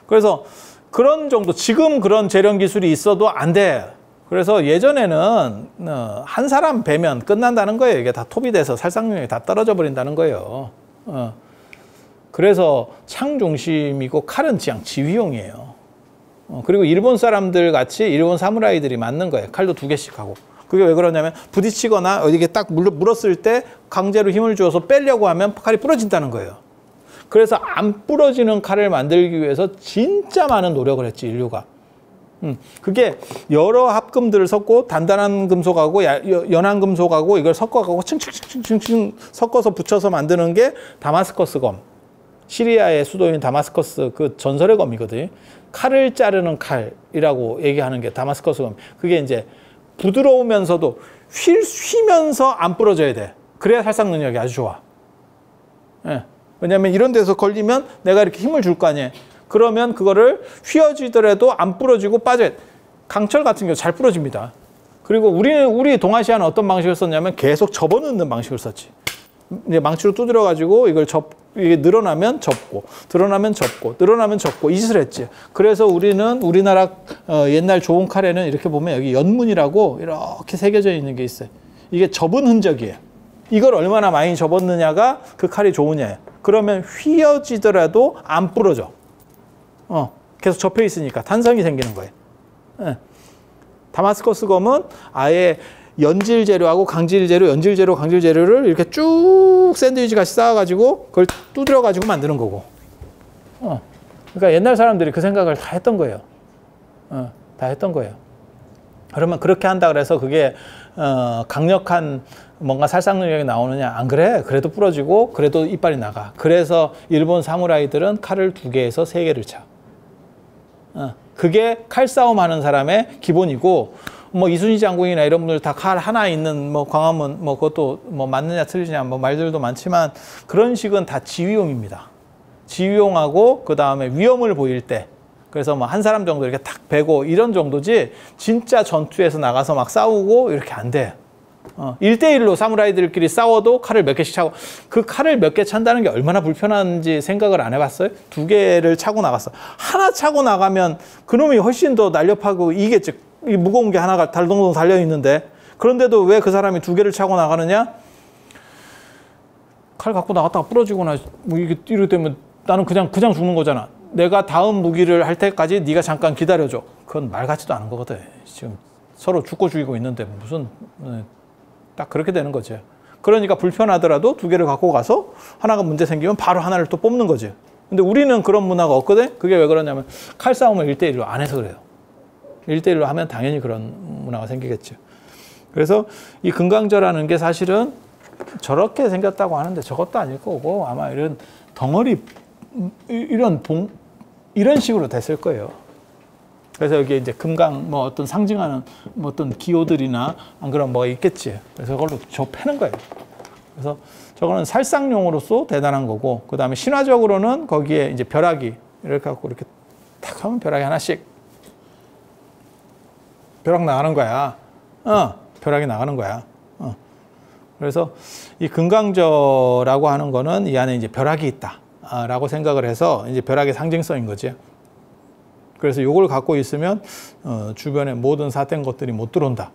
그래서 그런 정도 지금 그런 재련 기술이 있어도 안 돼. 그래서 예전에는 한 사람 베면 끝난다는 거예요. 이게 다 톱이 돼서 살상력이 다 떨어져 버린다는 거예요. 그래서 창 중심이고 칼은 그냥 지휘용이에요. 그리고 일본 사람들 같이 일본 사무라이들이 맞는 거예요. 칼도 2개씩 하고. 그게 왜 그러냐면 부딪히거나 이게 딱 물었을 때 강제로 힘을 주어서 빼려고 하면 칼이 부러진다는 거예요. 그래서 안 부러지는 칼을 만들기 위해서 진짜 많은 노력을 했지, 인류가. 그게 여러 합금들을 섞고 단단한 금속하고 연한 금속하고 이걸 섞어가고 층층층층층 섞어서 붙여서 만드는 게 다마스커스 검. 시리아의 수도인 다마스커스 그 전설의 검이거든요. 칼을 자르는 칼이라고 얘기하는 게 다마스커스 검. 그게 이제 부드러우면서도 휘면서 안 부러져야 돼. 그래야 살상 능력이 아주 좋아. 예. 왜냐하면 이런 데서 걸리면 내가 이렇게 힘을 줄 거 아니에요. 그러면 그거를 휘어지더라도 안 부러지고 빠져야 돼. 강철 같은 경우 잘 부러집니다. 그리고 우리 동아시아는 어떤 방식을 썼냐면 계속 접어넣는 방식을 썼지. 이제 망치로 두드려가지고 이걸 이게 늘어나면 접고, 드러나면 접고, 늘어나면 접고 이 짓을 했지. 그래서 우리나라 옛날 좋은 칼에는 이렇게 보면 여기 연문이라고 이렇게 새겨져 있는 게 있어요. 이게 접은 흔적이에요. 이걸 얼마나 많이 접었느냐가 그 칼이 좋으냐예요. 그러면 휘어지더라도 안 부러져. 계속 접혀 있으니까 탄성이 생기는 거예요. 예. 다마스커스 검은 아예 연질 재료하고 강질 재료, 연질 재료, 강질 재료를 이렇게 쭉 샌드위치 같이 쌓아가지고 그걸 두드려가지고 만드는 거고. 그러니까 옛날 사람들이 그 생각을 다 했던 거예요. 다 했던 거예요. 그러면 그렇게 한다 그래서 그게 강력한 뭔가 살상 능력이 나오느냐? 안 그래. 그래도 부러지고 그래도 이빨이 나가. 그래서 일본 사무라이들은 칼을 2개에서 3개를 차. 그게 칼싸움 하는 사람의 기본이고, 뭐 이순신 장군이나 이런 분들 다 칼 하나 있는 뭐 광화문 뭐 그것도 뭐 맞느냐 틀리냐 뭐 말들도 많지만 그런 식은 다 지휘용입니다. 지휘용하고 그 다음에 위험을 보일 때, 그래서 뭐 한 사람 정도 이렇게 탁 베고 이런 정도지 진짜 전투에서 나가서 막 싸우고 이렇게 안 돼. 1대1로 사무라이들끼리 싸워도 칼을 몇 개씩 차고, 그 칼을 몇 개 찬다는 게 얼마나 불편한지 생각을 안 해봤어요? 2개를 차고 나갔어. 하나 차고 나가면 그놈이 훨씬 더 날렵하고 이겠지. 이 무거운 게 하나가 달동동 달려있는데, 그런데도 왜 그 사람이 2개를 차고 나가느냐? 칼 갖고 나갔다가 부러지거나 뭐 이렇게 되면 나는 그냥 죽는 거잖아. 내가 다음 무기를 할 때까지 네가 잠깐 기다려줘. 그건 말 같지도 않은 거거든. 지금 서로 죽고 죽이고 있는데 무슨 딱 그렇게 되는 거죠. 그러니까 불편하더라도 2개를 갖고 가서 하나가 문제 생기면 바로 하나를 또 뽑는 거지. 근데 우리는 그런 문화가 없거든. 그게 왜 그러냐면 칼싸움을 1대1로 안 해서 그래요. 1대1로 하면 당연히 그런 문화가 생기겠죠. 그래서 이 금강저라는 게 사실은 저렇게 생겼다고 하는데 저것도 아닐 거고, 아마 이런 덩어리 이런 식으로 됐을 거예요. 그래서 여기 이제 금강 뭐 어떤 상징하는 뭐 어떤 기호들이나 안 그런 뭐가 있겠지. 그래서 그걸로 저 패는 거예요. 그래서 저거는 살상용으로서 대단한 거고, 그 다음에 신화적으로는 거기에 이제 벼락이 이렇게 갖고 이렇게 탁 하면 벼락이 하나씩 벼락 나가는 거야. 벼락이 나가는 거야. 그래서 이 금강저라고 하는 거는 이 안에 이제 벼락이 있다라고 생각을 해서 이제 벼락의 상징성인 거지. 그래서 이걸 갖고 있으면 주변에 모든 삿된 것들이 못 들어온다.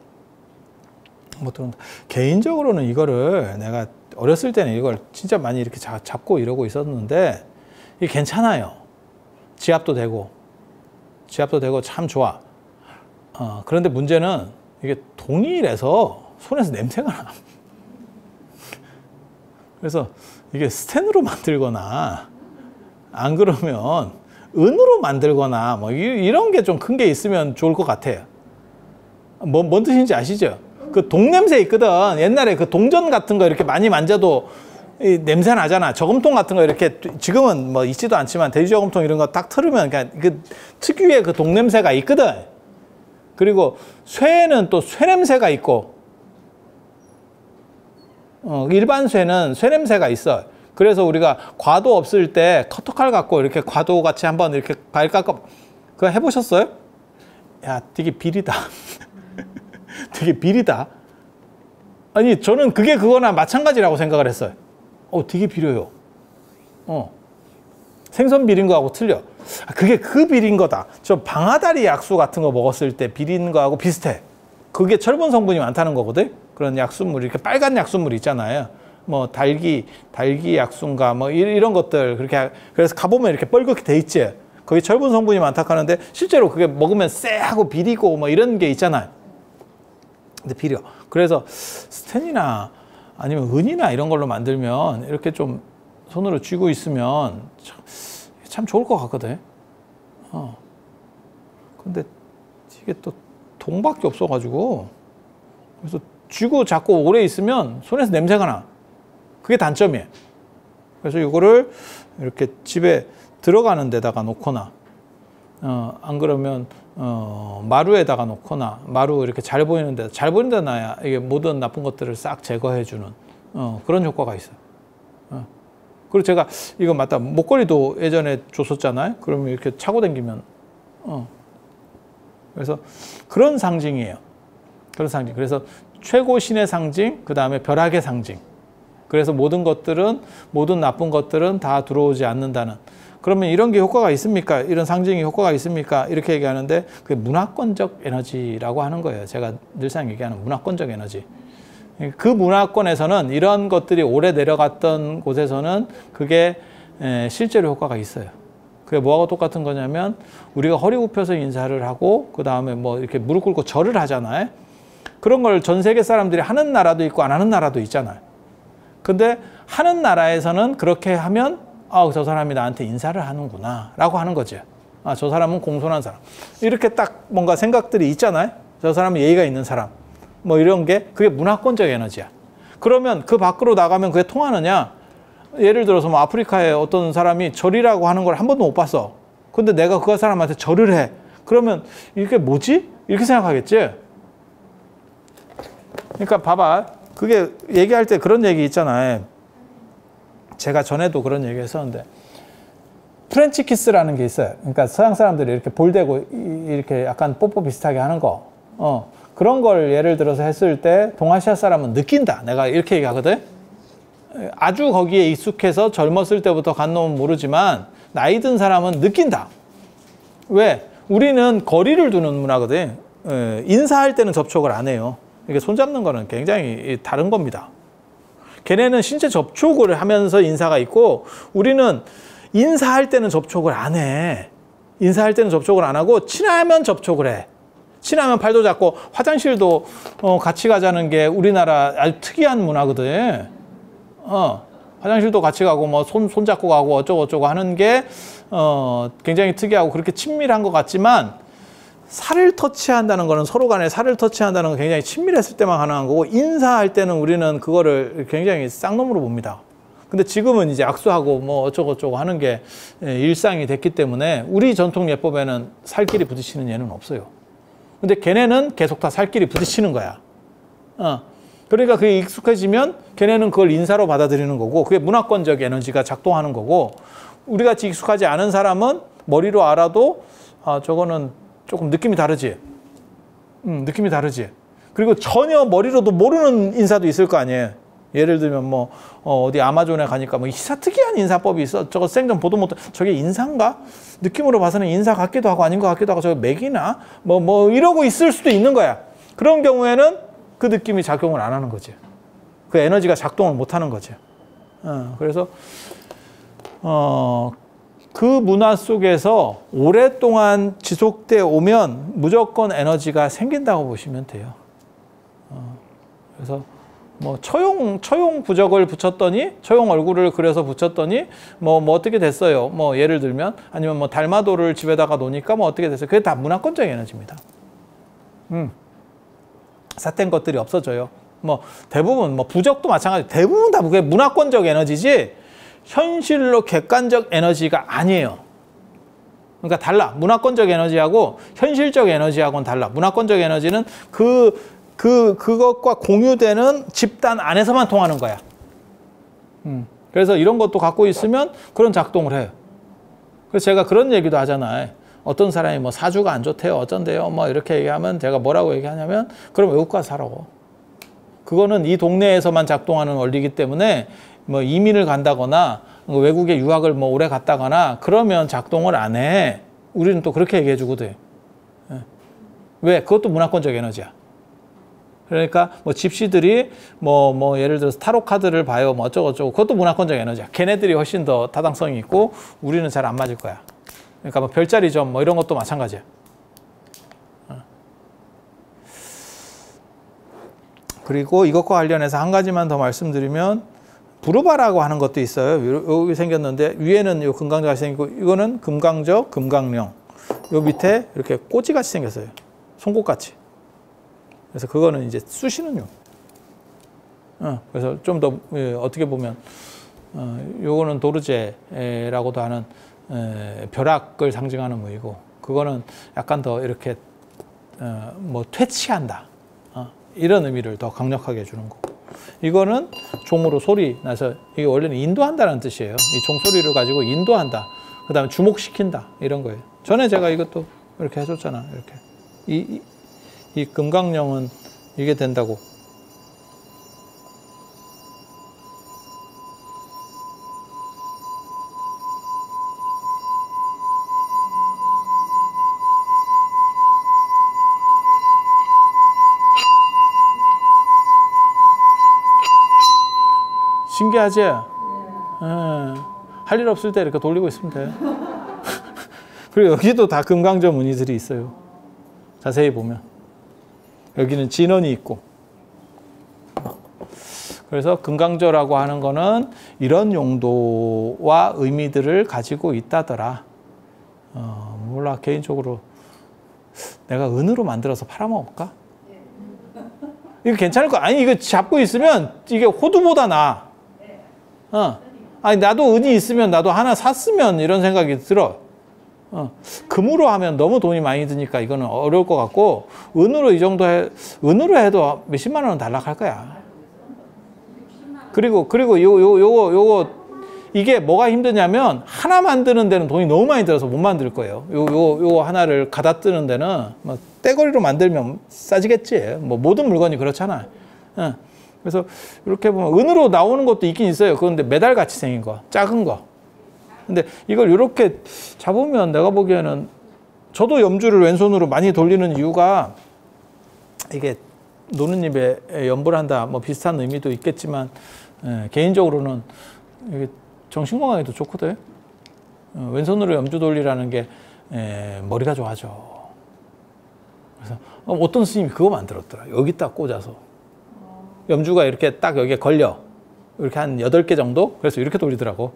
못 들어온다. 개인적으로는 이거를 내가 어렸을 때는 이걸 진짜 많이 이렇게 잡고 이러고 있었는데 이게 괜찮아요. 지압도 되고 참 좋아. 그런데 문제는 이게 동일해서 손에서 냄새가 나. 그래서 이게 스텐으로 만들거나 안 그러면 은으로 만들거나 뭐 이런 게 좀 큰 게 있으면 좋을 것 같아요. 뭔 뜻인지 아시죠? 그 동냄새 있거든. 옛날에 그 동전 같은 거 이렇게 많이 만져도 이 냄새 나잖아. 저금통 같은 거 이렇게, 지금은 뭐 있지도 않지만 돼지저금통 이런 거 딱 틀으면 그냥 그 특유의 그 동냄새가 있거든. 그리고 쇠는 또 쇠냄새가 있고, 일반 쇠는 쇠냄새가 있어. 그래서 우리가 과도 없을 때 커터칼 갖고 이렇게 과도 같이 한번 이렇게 과일 깎아, 그거 해보셨어요? 야, 되게 비리다. 되게 비리다. 아니, 저는 그게 그거나 마찬가지라고 생각을 했어요. 되게 비려요. 생선 비린 거하고 틀려. 그게 그 비린 거다. 저 방아다리 약수 같은 거 먹었을 때 비린 거하고 비슷해. 그게 철분 성분이 많다는 거거든. 그런 약수물, 이렇게 빨간 약수물 있잖아요. 뭐 달기 약수인가 뭐 이런 것들 그렇게 그래서 가보면 이렇게 뻘겋게 돼 있지. 거기 철분 성분이 많다 하는데 실제로 그게 먹으면 쎄하고 비리고 뭐 이런 게 있잖아요. 근데 비려. 그래서 스텐이나 아니면 은이나 이런 걸로 만들면 이렇게 좀 손으로 쥐고 있으면 참 좋을 것 같거든. 근데 이게 또 동밖에 없어가지고 그래서 쥐고 잡고 오래 있으면 손에서 냄새가 나. 그게 단점이에요. 그래서 이거를 이렇게 집에 들어가는 데다가 놓거나 안 그러면 마루에다가 놓거나 마루 이렇게 잘 보이는 데 놔야 이게 모든 나쁜 것들을 싹 제거해 주는 그런 효과가 있어요. 그리고 제가 이거 맞다 목걸이도 예전에 줬었잖아요. 그러면 이렇게 차고 다니면 그래서 그런 상징이에요. 그런 상징. 그래서 최고 신의 상징, 그 다음에 벼락의 상징. 그래서 모든 나쁜 것들은 다 들어오지 않는다는. 그러면 이런 게 효과가 있습니까? 이런 상징이 효과가 있습니까? 이렇게 얘기하는데 그게 문화권적 에너지라고 하는 거예요. 제가 늘상 얘기하는 문화권적 에너지. 그 문화권에서는 이런 것들이 오래 내려갔던 곳에서는 그게 실제로 효과가 있어요. 그게 뭐하고 똑같은 거냐면 우리가 허리 굽혀서 인사를 하고 그 다음에 뭐 이렇게 무릎 꿇고 절을 하잖아요. 그런 걸 전 세계 사람들이 하는 나라도 있고 안 하는 나라도 있잖아요. 근데 하는 나라에서는 그렇게 하면 저 사람이 나한테 인사를 하는구나 라고 하는 거죠. 저 사람은 공손한 사람. 이렇게 딱 뭔가 생각들이 있잖아요. 저 사람은 예의가 있는 사람. 뭐 이런 게 그게 문화권적 에너지야. 그러면 그 밖으로 나가면 그게 통하느냐? 예를 들어서 뭐 아프리카에 어떤 사람이 절이라고 하는 걸 한 번도 못 봤어. 근데 내가 그 사람한테 절을 해. 그러면 이게 뭐지? 이렇게 생각하겠지? 그러니까 봐봐. 그게 얘기할 때 그런 얘기 있잖아요. 제가 전에도 그런 얘기 했었는데 프렌치 키스라는 게 있어요. 그러니까 서양 사람들이 이렇게 볼대고 이렇게 약간 뽀뽀 비슷하게 하는 거. 그런 걸 예를 들어서 했을 때 동아시아 사람은 느낀다. 내가 이렇게 얘기하거든. 아주 거기에 익숙해서 젊었을 때부터 간 놈은 모르지만 나이 든 사람은 느낀다. 왜? 우리는 거리를 두는 문화거든. 인사할 때는 접촉을 안 해요. 이게 손잡는 거는 굉장히 다른 겁니다. 걔네는 신체 접촉을 하면서 인사가 있고 우리는 인사할 때는 접촉을 안 해. 인사할 때는 접촉을 안 하고 친하면 접촉을 해. 친하면 팔도 잡고 화장실도 같이 가자는 게 우리나라 아주 특이한 문화거든. 화장실도 같이 가고 뭐 손 잡고 가고 어쩌고 하는 게 굉장히 특이하고 그렇게 친밀한 것 같지만 살을 터치한다는 거는 서로 간에 살을 터치한다는 건 굉장히 친밀했을 때만 가능한 거고 인사할 때는 우리는 그거를 굉장히 쌍놈으로 봅니다. 근데 지금은 이제 악수하고 뭐 어쩌고 하는 게 일상이 됐기 때문에 우리 전통 예법에는 살끼리 부딪히는 예는 없어요. 근데 걔네는 계속 다 살끼리 부딪히는 거야. 그러니까 그게 익숙해지면 걔네는 그걸 인사로 받아들이는 거고 그게 문화권적 에너지가 작동하는 거고 우리 같이 익숙하지 않은 사람은 머리로 알아도 저거는 조금 느낌이 다르지. 느낌이 다르지. 그리고 전혀 머리로도 모르는 인사도 있을 거 아니에요. 예를 들면 뭐 어디 아마존에 가니까 뭐 특이한 인사법이 있어. 저거 생전 보도 못한 저게 인사인가? 느낌으로 봐서는 인사 같기도 하고 아닌 것 같기도 하고 저게 맥이나 뭐 이러고 있을 수도 있는 거야. 그런 경우에는 그 느낌이 작용을 안 하는 거지. 그 에너지가 작동을 못 하는 거지. 그래서 그 문화 속에서 오랫동안 지속돼 오면 무조건 에너지가 생긴다고 보시면 돼요. 그래서 뭐 처용 부적을 붙였더니 처용 얼굴을 그려서 붙였더니 뭐 어떻게 됐어요? 뭐 예를 들면 아니면 뭐 달마도를 집에다가 놓으니까 뭐 어떻게 됐어요? 그게 다 문화권적 에너지입니다. 삿된 것들이 없어져요. 뭐 대부분 뭐 부적도 마찬가지. 대부분 다 그게 문화권적 에너지지. 현실로 객관적 에너지가 아니에요. 그러니까 달라. 문화권적 에너지하고 현실적 에너지하고는 달라. 문화권적 에너지는 그것과 공유되는 집단 안에서만 통하는 거야. 그래서 이런 것도 갖고 있으면 그런 작동을 해요. 그래서 제가 그런 얘기도 하잖아요. 어떤 사람이 뭐 사주가 안 좋대요. 어쩐대요. 뭐 이렇게 얘기하면 제가 뭐라고 얘기하냐면 그럼 외국 가서 살라고. 그거는 이 동네에서만 작동하는 원리이기 때문에 뭐 이민을 간다거나 외국에 유학을 뭐 오래 갔다거나 그러면 작동을 안 해. 우리는 또 그렇게 얘기해 주거든. 왜? 그것도 문화권적 에너지야. 그러니까 뭐 집시들이 뭐 예를 들어서 타로 카드를 봐요. 뭐 어쩌고저쩌고. 그것도 문화권적 에너지야. 걔네들이 훨씬 더 타당성이 있고 우리는 잘 안 맞을 거야. 그러니까 뭐 별자리 점 뭐 이런 것도 마찬가지야. 그리고 이것과 관련해서 한 가지만 더 말씀드리면 부르바라고 하는 것도 있어요. 여기 생겼는데 위에는 요 금강저같이 생기고 이거는 금강저, 금강령. 요 밑에 이렇게 꼬지같이 생겼어요. 송곳같이. 그래서 그거는 이제 쑤시는 용. 그래서 좀 더 어떻게 보면 요거는 도르제라고도 하는 벼락을 상징하는 무이고 그거는 약간 더 이렇게 뭐 퇴치한다. 이런 의미를 더 강력하게 주는 거고. 이거는 종으로 소리 나서 이게 원래는 인도한다는 뜻이에요. 이 종소리를 가지고 인도한다. 그 다음에 주목시킨다. 이런 거예요. 전에 제가 이것도 이렇게 해줬잖아. 이렇게. 이 금강령은 이게 된다고. 신기하지? 할 일 없을 때 이렇게 돌리고 있으면 돼. 그리고 여기도 다 금강저 무늬들이 있어요. 자세히 보면. 여기는 진원이 있고. 그래서 금강저라고 하는 거는 이런 용도와 의미들을 가지고 있다더라. 몰라, 개인적으로 내가 은으로 만들어서 팔아먹을까? 이거 괜찮을 거 아니, 이거 잡고 있으면 이게 호두보다 나아. 아니, 나도 은이 있으면 나도 하나 샀으면 이런 생각이 들어. 금으로 하면 너무 돈이 많이 드니까 이거는 어려울 것 같고, 은으로 이 정도 은으로 해도 몇십만 원은 달락할 거야. 그리고 요거 이게 뭐가 힘드냐면 하나 만드는 데는 돈이 너무 많이 들어서 못 만들 거예요. 요거 하나를 가다 뜨는 데는 뭐 떼거리로 만들면 싸지겠지. 뭐 모든 물건이 그렇잖아. 그래서 이렇게 보면 은으로 나오는 것도 있긴 있어요. 그런데 메달같이 생긴 거, 작은 거. 근데 이걸 이렇게 잡으면 내가 보기에는 저도 염주를 왼손으로 많이 돌리는 이유가 이게 노는 입에 염불 한다 뭐 비슷한 의미도 있겠지만 개인적으로는 이게 정신건강에도 좋거든. 왼손으로 염주 돌리라는 게 머리가 좋아져. 그래서 어떤 스님이 그거 만들었더라. 여기 딱 꽂아서 염주가 이렇게 딱 여기에 걸려. 이렇게 한 8개 정도? 그래서 이렇게 돌리더라고.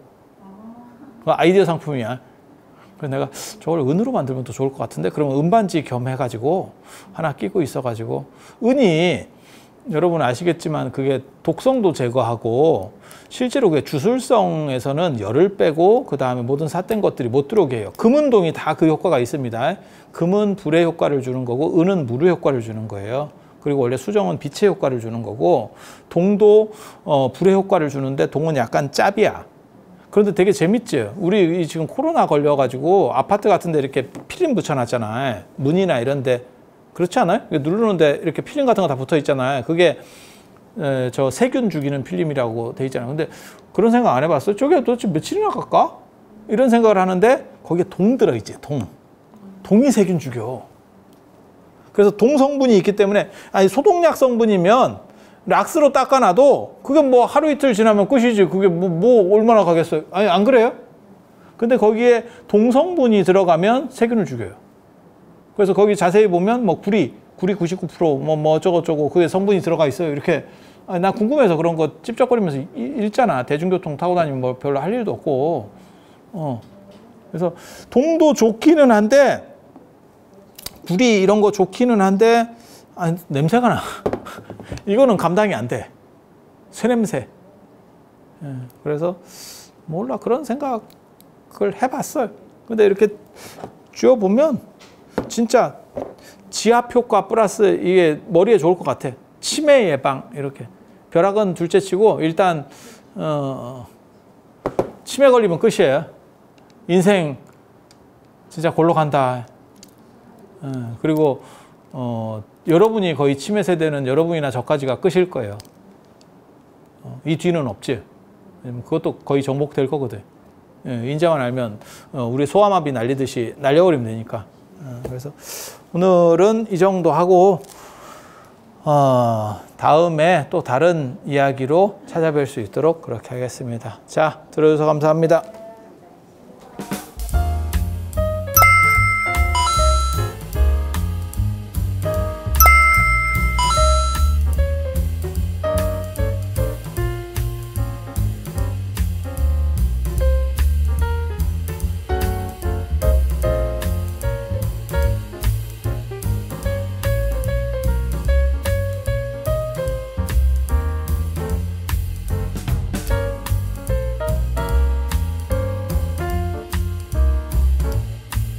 아이디어 상품이야. 그래서 내가 저걸 은으로 만들면 더 좋을 것 같은데, 그러면 은반지 겸 해가지고 하나 끼고 있어가지고, 은이 여러분 아시겠지만 그게 독성도 제거하고 실제로 그게 주술성에서는 열을 빼고 그 다음에 모든 삿된 것들이 못 들어오게 해요. 금은 동이 다 그 효과가 있습니다. 금은 불의 효과를 주는 거고 은은 물의 효과를 주는 거예요. 그리고 원래 수정은 빛의 효과를 주는 거고, 동도 불의 효과를 주는데 동은 약간 짭이야. 그런데 되게 재밌지. 우리 지금 코로나 걸려가지고 아파트 같은 데 이렇게 필름 붙여놨잖아. 문이나 이런 데. 그렇지 않아요? 누르는데 이렇게 필름 같은 거 다 붙어 있잖아요. 그게 저 세균 죽이는 필름이라고 돼 있잖아요. 근데 그런 생각 안 해봤어요? 저게 도대체 며칠이나 갈까? 이런 생각을 하는데 거기에 동 들어있지. 동이 세균 죽여. 그래서 동 성분이 있기 때문에, 아니 소독약 성분이면 락스로 닦아놔도 그게 뭐 하루 이틀 지나면 끝이지. 그게 뭐 얼마나 가겠어요? 아니 안 그래요? 근데 거기에 동 성분이 들어가면 세균을 죽여요. 그래서 거기 자세히 보면 뭐 구리 99% 뭐 어쩌고저쩌고 그게 성분이 들어가 있어요. 이렇게. 아니, 나 궁금해서 그런 거 찝쩍거리면서 읽잖아. 대중교통 타고 다니면 뭐 별로 할 일도 없고. 그래서 동도 좋기는 한데, 구리 이런 거 좋기는 한데, 아니, 냄새가 나. 이거는 감당이 안 돼. 쇠냄새. 그래서 몰라, 그런 생각을 해봤어요. 근데 이렇게 쥐어보면 진짜 지압 효과 플러스 이게 머리에 좋을 것 같아. 치매 예방 이렇게. 벼락은 둘째 치고 일단 치매 걸리면 끝이에요. 인생 진짜 골로 간다. 그리고 여러분이 거의 치매 세대는 여러분이나 저까지가 끝일 거예요. 이 뒤는 없지. 그것도 거의 정복될 거거든. 인자만 알면 우리 소아마비 날리듯이 날려버리면 되니까. 그래서 오늘은 이 정도 하고 다음에 또 다른 이야기로 찾아뵐 수 있도록 그렇게 하겠습니다. 자, 들어주셔서 감사합니다.